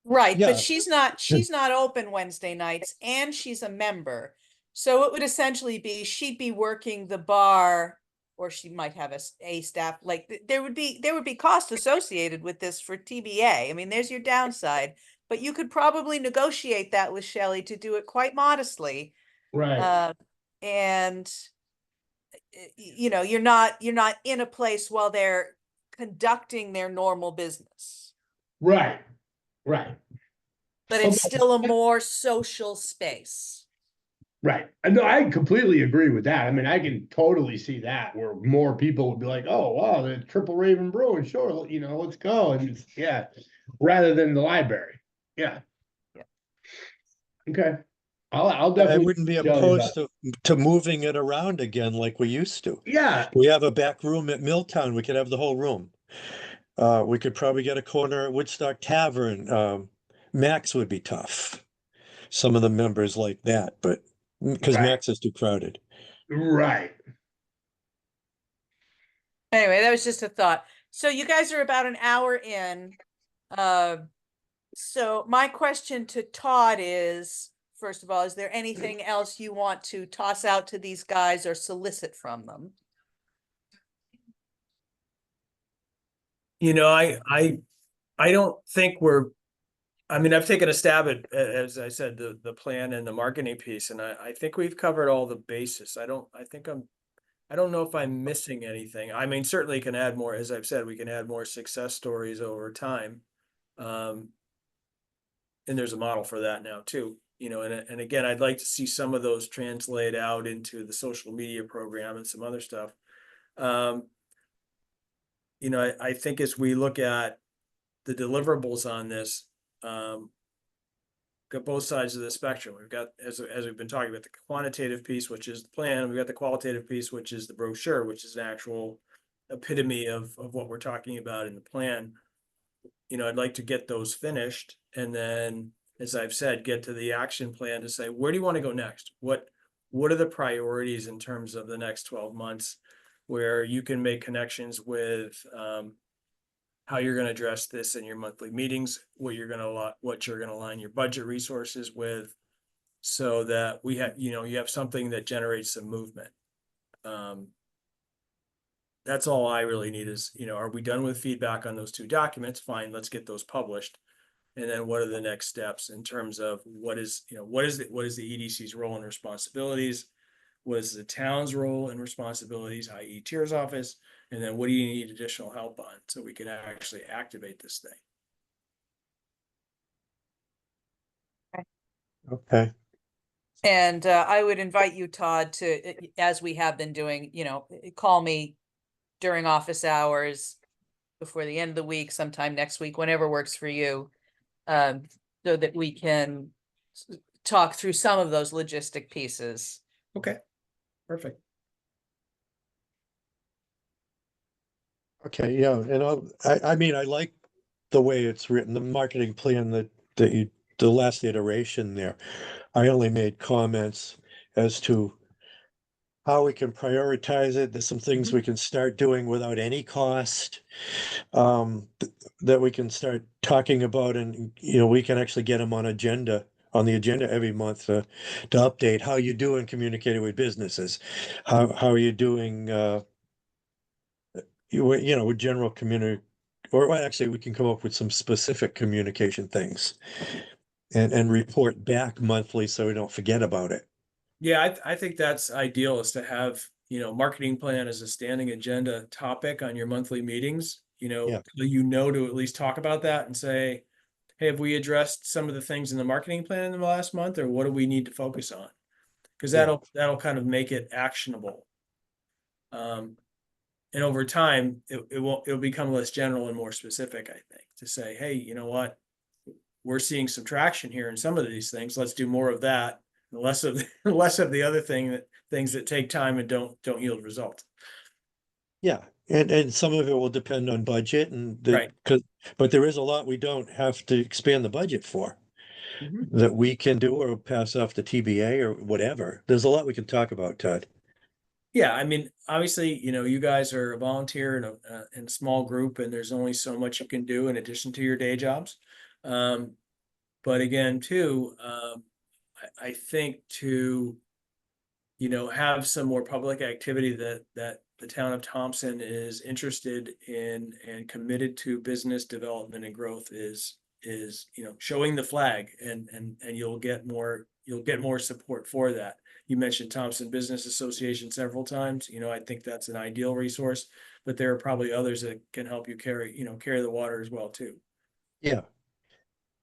Right, Yeah. but she's not open Wednesday nights and she's a member. So it would essentially be, she'd be working the bar, or she might have a staff, like there would be cost associated with this for TBA. I mean, there's your downside, but you could probably negotiate that with Shelley to do it quite modestly. Right, And you know, you're not in a place while they're conducting their normal business, right, right. but it's Okay. still a more social space. Right. No, I completely agree with that. I mean, I can totally see that where more people would be like, oh, wow, the Triple Raven Brewing, sure, let's go. And it's, yeah, rather than the library. Yeah. Yeah. Okay. I'll I definitely wouldn't be tell you opposed about. to moving it around again like we used to. Yeah, We have a back room at Milltown. We could have the whole room. We could probably get a corner at Woodstock Tavern. Max would be tough. Some of the members like that, but because right, Max is too crowded. right. Anyway, that was just a thought. So you guys are about an hour in. So my question to Todd is, first of all, is there anything else you want to toss out to these guys or solicit from them? You know, I don't think I mean, I've taken a stab at, as I said, the plan and the marketing piece, and I think we've covered all the bases. I don't know if I'm missing anything. I mean, certainly can add more, as I've said, we can add more success stories over time. And there's a model for that now too, you know, and again, I'd like to see some of those translate out into the social media program and some other stuff. You know, I think as we look at the deliverables on this, got both sides of the spectrum. We've got, as we've been talking about, the quantitative piece, which is the plan. We've got the qualitative piece, which is the brochure, which is an actual epitome of what we're talking about in the plan. You know, I'd like to get those finished, and then, as I've said, get to the action plan to say, where do you want to go next? What are the priorities in terms of the next 12 months, where you can make connections with how you're going to address this in your monthly meetings, what you're going to align your budget resources with, so that we have, you know, you have something that generates some movement. That's all I really need is, you know, are we done with feedback on those two documents? Fine, let's get those published. And then what are the next steps in terms of what is the EDC's role and responsibilities? What is the town's role and responsibilities, i.e. Tier's office? And then what do you need additional help on so we can actually activate this thing? Okay. And I would invite you, Todd, to, as we have been doing, you know, call me during office hours before the end of the week, sometime next week, whenever works for you, so that we can talk through some of those logistic pieces. Okay, perfect. Okay, yeah, and I mean, I like the way it's written, the marketing plan the last iteration there. I only made comments as to how we can prioritize it. There's some things we can start doing without any cost. That we can start talking about, and you know, we can actually get them on the agenda every month to update how you doing communicating with businesses. How are you doing you know, with general community, or well, actually we can come up with some specific communication things and report back monthly so we don't forget about it. Yeah, I think that's ideal, is to have, you know, marketing plan as a standing agenda topic on your monthly meetings, you know, Yeah. so you know, to at least talk about that and say, hey, have we addressed some of the things in the marketing plan in the last month, or what do we need to focus on? Because Yeah. that'll kind of make it actionable. And over time, it'll become less general and more specific, I think, to say, hey, you know what? We're seeing some traction here in some of these things. Let's do more of that, and less of the other things that take time and don't yield results. Yeah, and some of it will depend on budget Right. but there is a lot we don't have to expand the budget for that we can do or pass off the TBA or whatever. There's a lot we can talk about, Todd. Yeah, I mean, obviously, you know, you guys are a volunteer in a small group, and there's only so much you can do in addition to your day jobs. But again, too, I think to, you know, have some more public activity that the town of Thompson is interested in and committed to business development and growth is is, showing the flag and you'll get more support for that. You mentioned Thompson Business Association several times. I think that's an ideal resource, but there are probably others that can help you carry the water as well too. Yeah.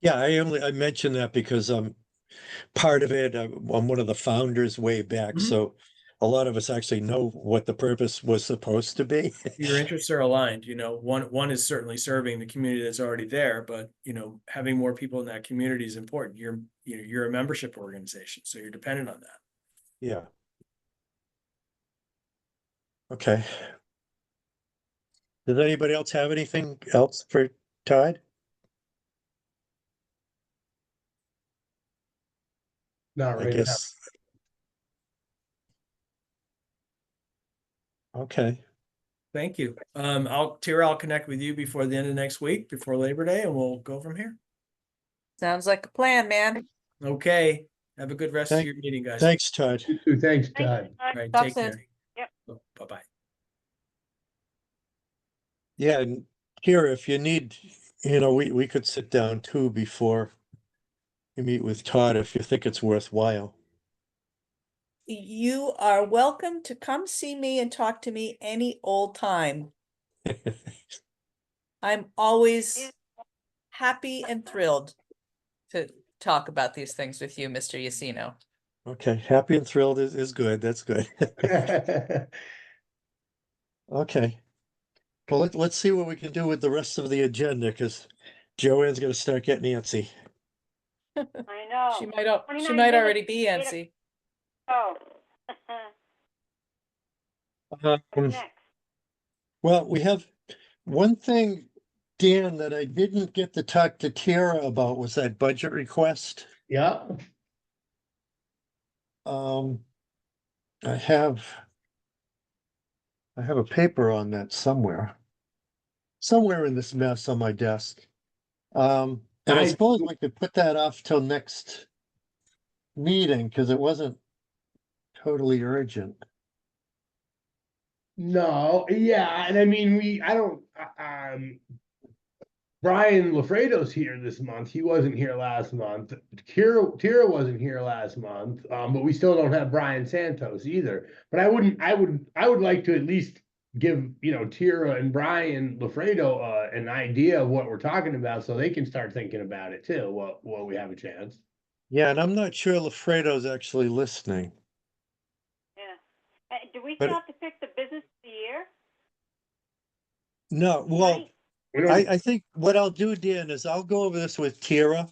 Yeah, I mentioned that because part of it, I'm one of the founders way back, Mhm. so a lot of us actually know what the purpose was supposed to be. Your interests are aligned, one is certainly serving the community that's already there, but having more people in that community is important. You're a membership organization, so you're dependent on that. Yeah. Okay. Does anybody else have anything else for Todd? Not I right now. guess. Okay. Thank you. Tara, I'll connect with you before the end of next week, before Labor Day, and we'll go from here. Sounds like a plan, man. Okay. Have a good rest of your meeting, guys. Thanks, Todd. You too. Thanks, Thanks, Todd. All right, Talk take soon. care. Yep. Bye-bye. Yeah, and here, if you need, we could sit down too before you meet with Todd if you think it's worthwhile. You are welcome to come see me and talk to me any old time. I'm always happy and thrilled to talk about these things with you, Mr. Yacino. Okay, happy and thrilled is good. That's good. Okay. Well, let's see what we can do with the rest of the agenda, because Joanne's gonna start getting antsy. I know. She 29 might minutes, already be 8 antsy. Oh. Um, What's next? Well, we have one thing, Dan, that I didn't get to talk to Tara about was that budget request. Yeah, Um, I have a paper on that somewhere in this mess on my desk. And I I- suppose we could put that off till next meeting, because it wasn't totally urgent. no, yeah, and I mean, I don't, Brian LaFredo's here this month. He wasn't here last month. Tira wasn't here last month. But we still don't have Brian Santos either. But I would like to at least give, Tira and Brian LaFredo an idea of what we're talking about, so they can start thinking about it too, while we have a chance. Yeah, and I'm not sure Lafredo's actually listening. Yeah. Do we But- still have to pick the business of the year? No, well, Right. We don't, I think what I'll do, Dan, is I'll go over this with Tira,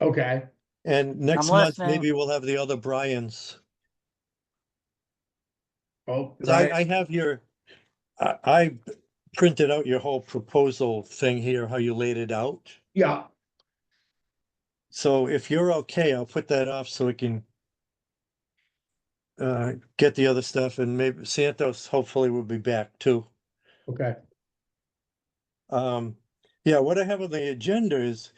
okay, and next I'm month, listening. maybe we'll have the other Bryans. oh, 'Cause Brian, I have I printed out your whole proposal thing here, how you laid it out. yeah, So if you're okay, I'll put that off so we can get the other stuff, and maybe Santos hopefully will be back too. okay, Yeah, what I have on the agenda is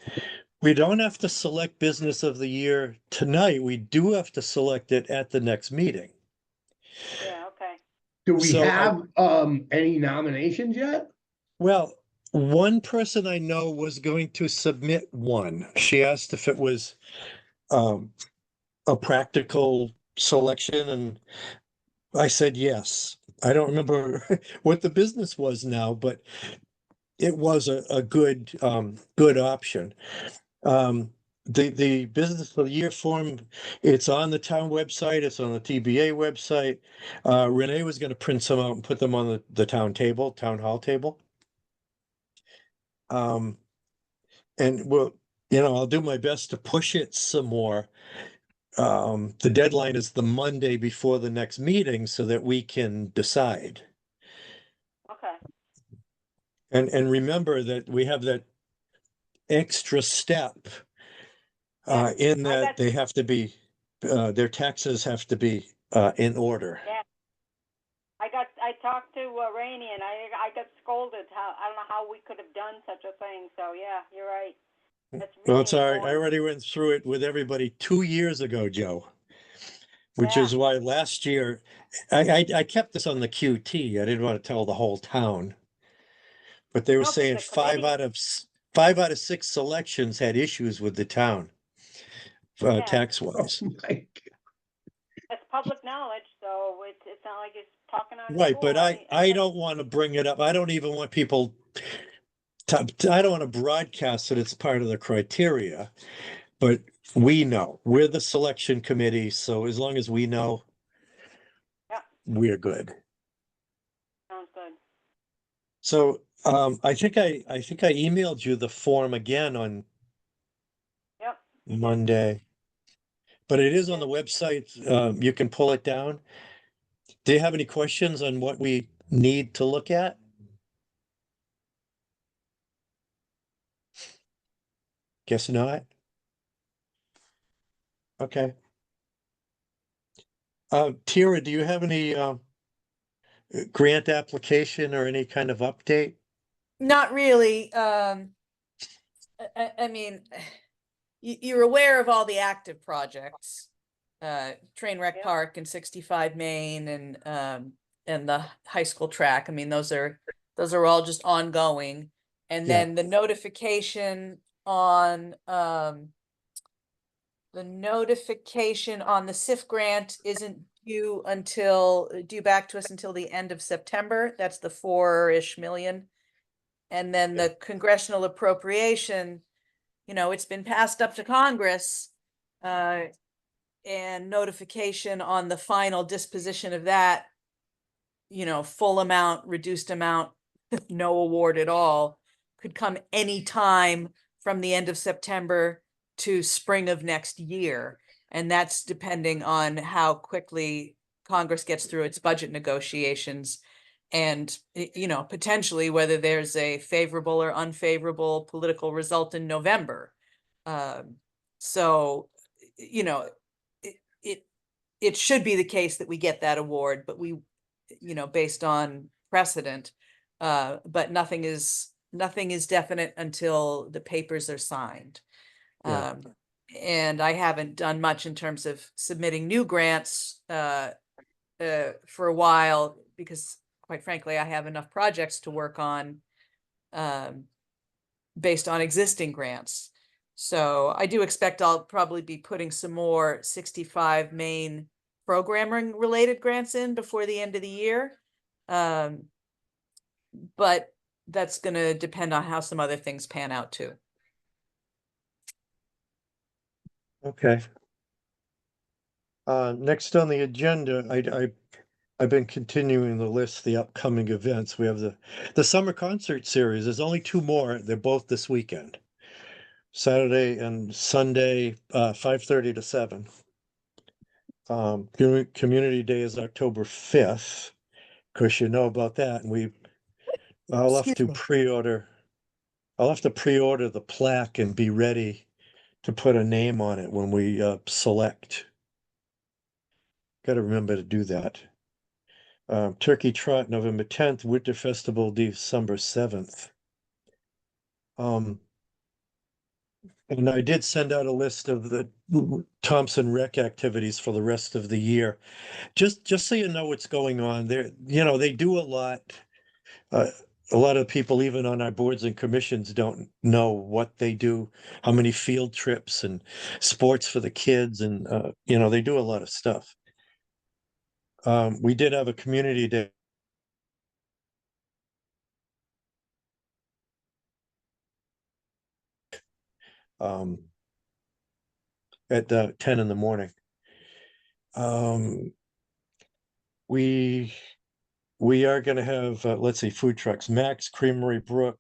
we don't have to select business of the year tonight. We do have to select it at the next meeting. Yeah, okay. do we So, have, any nominations yet? Well, one person I know was going to submit one. She asked if it was a practical selection, and I said yes. I don't remember what the business was now, but it was a good good option. The business of the year form, it's on the town website, it's on the TBA website. Renee was gonna print some out and put them on the town hall table. And I'll do my best to push it some more. The deadline is the Monday before the next meeting so that we can decide. Okay. And remember that we have that extra step in I that got- they have to be, their taxes have to be in order. Yeah. I talked to Rainey, and I got scolded. I don't know how we could have done such a thing. So yeah, you're right. That's Well, really it's all right. I important. already went through it with everybody 2 years ago, Joe. Which Yeah. is why last year, I kept this on the QT. I didn't want to tell the whole town. But they were No, 'cause saying the committee- 5 out of 6 selections had issues with the town. Yeah. Tax Oh wise. my God. That's public knowledge, so it's not like it's talking on. Right, but floor. I don't want to bring it up. I don't even want people I don't want to broadcast that it's part of the criteria, but we know, we're the selection committee, so as long as we know, Yeah. we're good. Sounds good. So, I think I emailed you the form again on Yep. Monday. But it is on the website. You can pull it down. Do you have any questions on what we need to look at? Guess not. Okay. Tira, do you have any grant application or any kind of update? Not really. I mean, you're aware of all the active projects. Trainwreck Yeah. Park and 65 Main and the high school track. I mean, those are all just ongoing. And Yeah. then the notification on the SIF grant isn't due back to us until the end of September. That's the 4-ish million. And then the congressional appropriation, it's been passed up to Congress. And notification on the final disposition of that, full amount, reduced amount, no award at all, could come any time from the end of September to spring of next year. And that's depending on how quickly Congress gets through its budget negotiations and, potentially whether there's a favorable or unfavorable political result in November. So, it should be the case that we get that award, but we, based on precedent, but nothing is definite until the papers are signed. Yeah. And I haven't done much in terms of submitting new grants for a while because, quite frankly, I have enough projects to work on based on existing grants. So I do expect I'll probably be putting some more 65 Main programming related grants in before the end of the year. But that's going to depend on how some other things pan out too. Okay. Next on the agenda, I've been continuing to list the upcoming events. We have the summer concert series. There's only 2 more. They're both this weekend. Saturday and Sunday, 5:30 to 7. Community Day is October 5th. Of course, you know about that, and I'll have to pre-order. I'll have to pre-order the plaque and be ready to put a name on it when we select. Got to remember to do that. Turkey Trot, November 10th, Winter Festival, December 7th. And I did send out a list of the Thompson Rec activities for the rest of the year. Just so you know what's going on there. They do a lot. A lot of people, even on our boards and commissions, don't know what they do, how many field trips and sports for the kids, and they do a lot of stuff. We did have a community day. At 10 in the morning. We are going to have, let's see, food trucks, Max, Creamery Brook,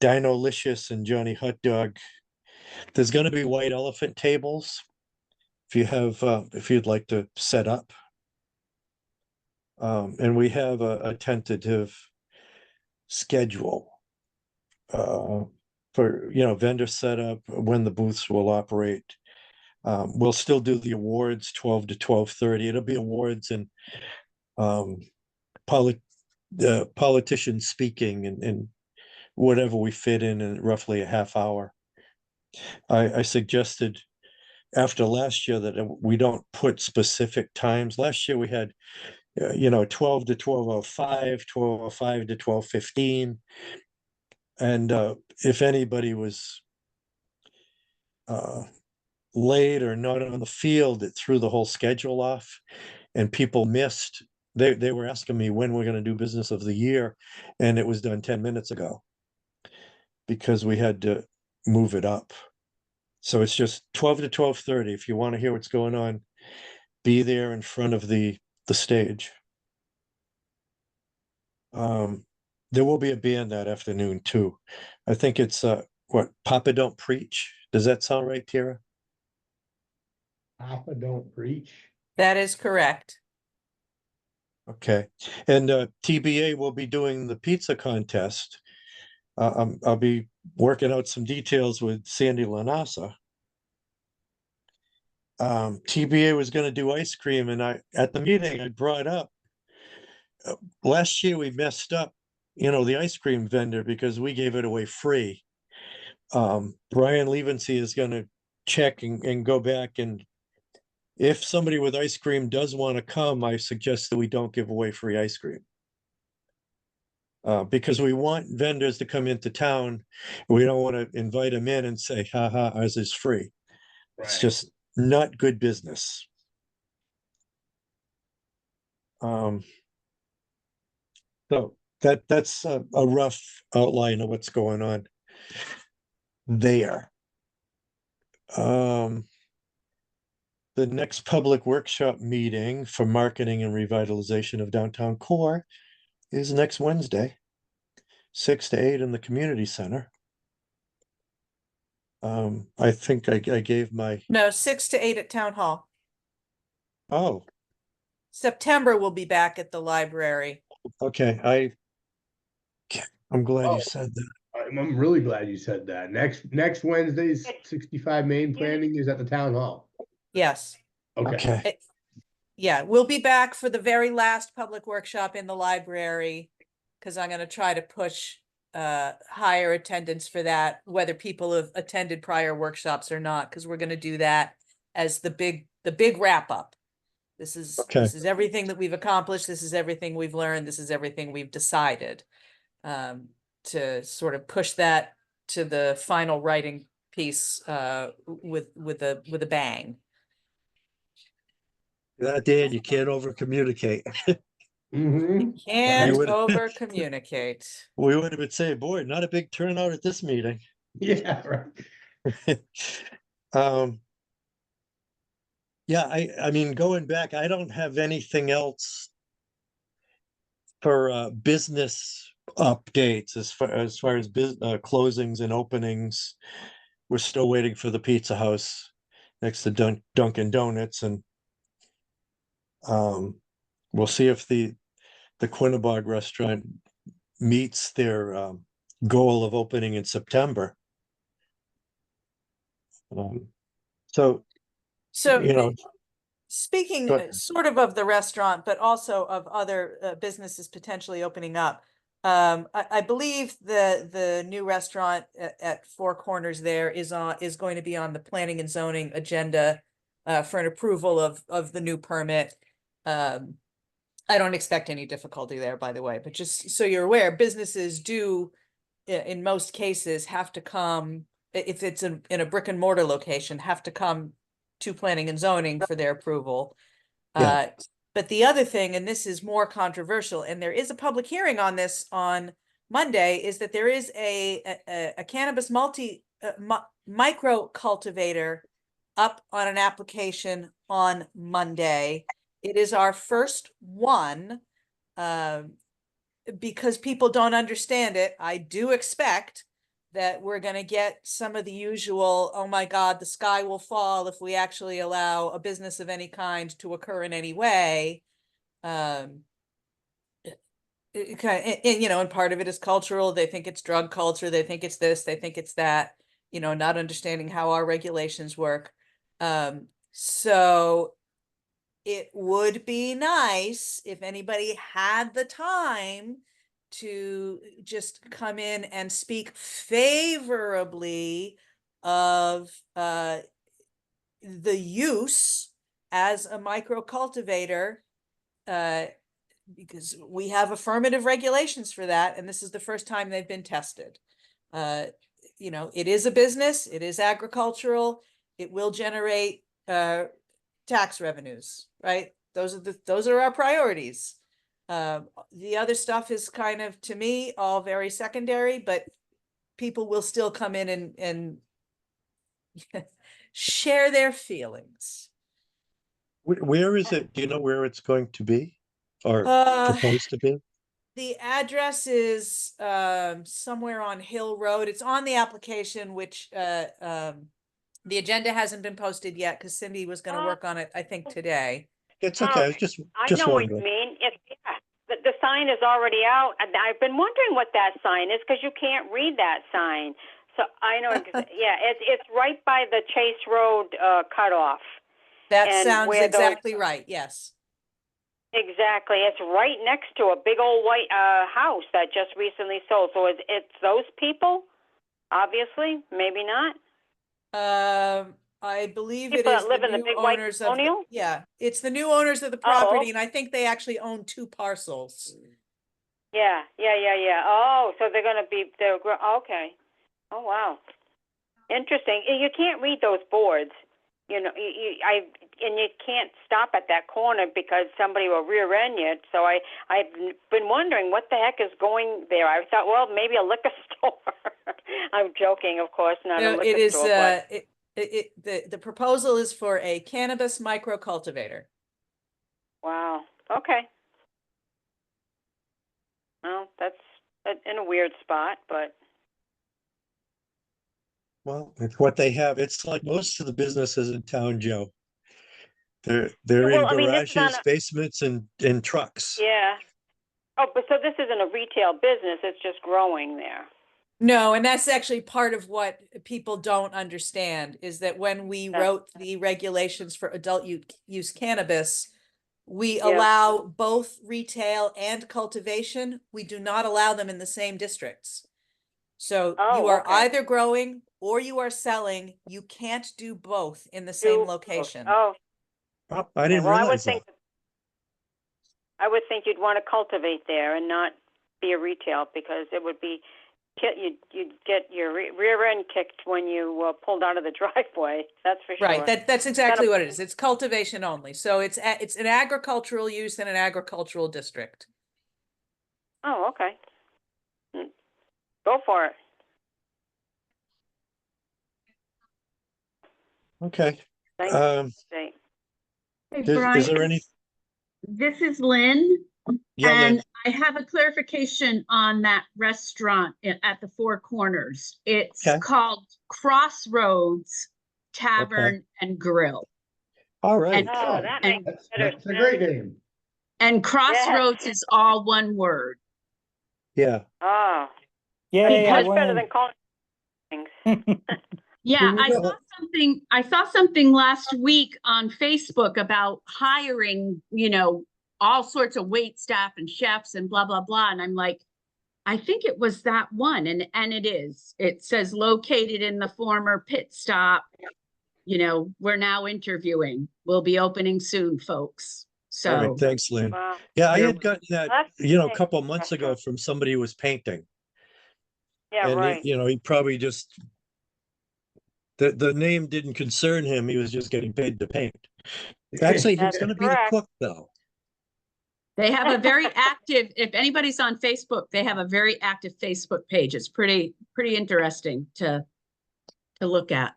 Dinolicious, and Johnny Hot Dog. There's going to be white elephant tables if you'd like to set up. And we have a tentative schedule for, vendor setup, when the booths will operate. We'll still do the awards 12 to 12:30. It'll be awards and politicians speaking and whatever we fit in roughly a half hour. I suggested after last year that we don't put specific times. Last year we had 12 to 12:05, 12:05 to 12:15. And if anybody was late or not on the field, it threw the whole schedule off, and people missed. They were asking me when we're going to do business of the year, and it was done 10 minutes ago because we had to move it up. So it's just 12 to 12:30. If you want to hear what's going on, be there in front of the stage. There will be a band that afternoon too. I think it's what, Papa Don't Preach. Does that sound right, Tara? Papa don't preach. That is correct. Okay. And TBA will be doing the pizza contest. I'll be working out some details with Sandy Lanasa. TBA was going to do ice cream, and at the meeting I brought up last year we messed up, the ice cream vendor because we gave it away free. Brian Levency is going to check and go back, and if somebody with ice cream does want to come, I suggest that we don't give away free ice cream. Because we want vendors to come into town. We don't want to invite them in and say, ha ha, ours is free. It's Right. just not good business. So that's a rough outline of what's going on there. The next public workshop meeting for marketing and revitalization of downtown core is next Wednesday, 6 to 8 in the community center. I think I gave my, No, 6 to 8 at Town Hall. oh, September will be back at the library. okay, I'm glad Oh. you said that. I'm really glad you said that. Next Wednesday's 65 main planning is at the town hall. Yes. Okay, Yeah, we'll be back for the very last public workshop in the library, because I'm going to try to push higher attendance for that, whether people have attended prior workshops or not, because we're going to do that as the big wrap up. This is Okay. everything that we've accomplished. This is everything we've learned. This is everything we've decided, to sort of push that to the final writing piece with a bang. that Dan, you can't over communicate. Mm-hmm. Can't You would- over communicate. We would have been saying, boy, not a big turnout at this meeting. Yeah, right. Yeah, I mean, going back, I don't have anything else for business updates as far as closings and openings. We're still waiting for the Pizza House next to Dunkin' Donuts, and we'll see if the Quinnebog restaurant meets their goal of opening in September. So, So you know, speaking Go ahead. sort of the restaurant, but also of other businesses potentially opening up. I believe the new restaurant at Four Corners there is going to be on the planning and zoning agenda for an approval of the new permit. I don't expect any difficulty there, by the way, but just so you're aware, businesses do, in most cases, have to come, if it's in a brick and mortar location, have to come to planning and zoning for their approval. Yeah. But the other thing, and this is more controversial, and there is a public hearing on this on Monday, is that there is a cannabis micro cultivator up on an application on Monday. It is our first one, because people don't understand it. I do expect that we're going to get some of the usual, oh my God, the sky will fall if we actually allow a business of any kind to occur in any way. And part of it is cultural. They think it's drug culture. They think it's this, they think it's that, not understanding how our regulations work. So it would be nice if anybody had the time to just come in and speak favorably of the use as a micro cultivator, because we have affirmative regulations for that, and this is the first time they've been tested. You know, it is a business, it is agricultural, it will generate tax revenues, right? Those are our priorities. The other stuff is kind of, to me, all very secondary, but people will still come in and share their feelings. Where is it? Do you know where it's going to be or Uh, proposed to be? The address is somewhere on Hill Road. It's on the application, which the agenda hasn't been posted yet because Cindy was going to work on it, I think, today. It's okay. I was I just know what you wondering. mean. The sign is already out. And I've been wondering what that sign is because you can't read that sign. So I know, yeah, it's right by the Chase Road cutoff. That And sounds where those- exactly right. Yes. Exactly. It's right next to a big old white house that just recently sold. So it's those people? Obviously, maybe not. I believe it People is that live the in the new big white owners of the, colonial? yeah, it's the new owners of the Oh, property, and I think they actually own 2 parcels. Yeah. Oh, so okay. Oh, wow. Interesting. You can't read those boards. You know, and you can't stop at that corner because somebody will rear end you. So I've been wondering what the heck is going there. I thought, well, maybe a liquor store. I'm joking, of course, not a No, liquor it is, store. But the proposal is for a cannabis micro cultivator. wow. Okay. Well, that's in a weird spot, but Well, it's what they have. It's like most of the businesses in town, Joe. They're Yeah, in well, I mean, this is on garages, basements, and trucks. yeah. Oh, but so this isn't a retail business. It's just growing there. No, and that's actually part of what people don't understand is that when we Yeah. wrote the regulations for adult use cannabis, we Yeah. allow both retail and cultivation. We do not allow them in the same districts. So Oh, you are okay. either growing or you are selling. You can't do both in the same location. Oh, Oh, I okay. didn't Well, realize that. I would think you'd want to cultivate there and not be a retail because it would be you'd get your rear end kicked when you pulled out of the driveway. That's for sure. Right, that's exactly what it is. It's cultivation only. So it's an agricultural use in an agricultural district. Oh, okay. Go for it. Okay. Thanks. Hey, Is Brian, there any? this is Lynn, Yeah, Lynn. and I have a clarification on that restaurant at the Four Corners. It's Okay. called Crossroads Tavern and Grill. All right. Oh, that makes better That's a great name. And Crossroads is all one word. Yeah. Oh, Yay, I much better win. than calling things. Yeah, Can you I go- saw something, last week on Facebook about hiring, all sorts of wait staff and chefs and blah, blah, blah. And I'm like, I think it was that one. And it is. It says located in the former pit stop. We're now interviewing. We'll be opening soon, folks. All right. So Thanks, Lynn. Wow. Yeah, I You're had gotten that, That's a big couple months ago restaurant. from somebody who was painting. Yeah, And right. he probably just the name didn't concern him. He was just getting paid to paint. Actually, he was That's going to be the correct. cook though. they have a very active, if anybody's on Facebook, they have a very active Facebook page. It's pretty interesting to look at.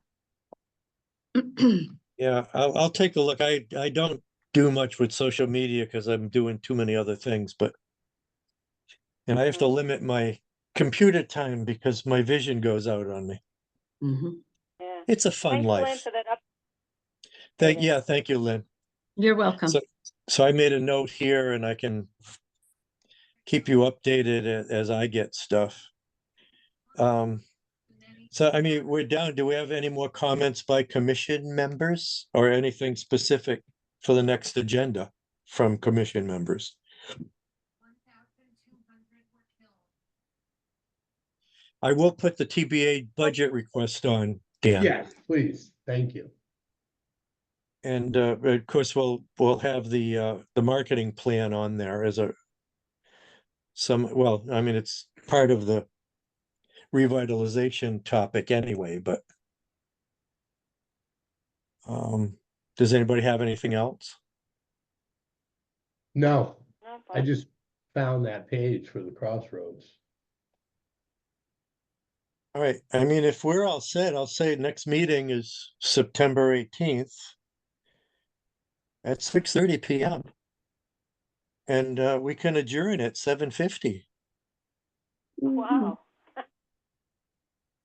Yeah, I'll take a look. I don't do much with social media because I'm doing too many other things, and I have to limit my computer time because my vision goes out on me. Mhm. Yeah. It's a fun Thanks, Lynn, life. for that up. Thank you, Lynn. You're welcome. So I made a note here and I can keep you updated as I get stuff. So I mean, we're down. Do we have any more comments by commission members or anything specific for the next agenda from commission members? I will put the TBA budget request on, Dan. Yes, please. Thank you. And of course, we'll have the marketing plan on there as well, I mean, it's part of the revitalization topic anyway, but does anybody have anything else? No, No, I but- just found that page for the Crossroads. All right, I mean, if we're all set, I'll say next meeting is September 18th at 6:30 PM. And we can adjourn at 7:50. Wow.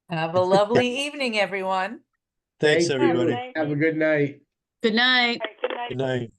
Have a lovely evening, everyone. Thanks, Thank you. everybody. Thank Have a you. good night. Good night. All right, good night. Good night.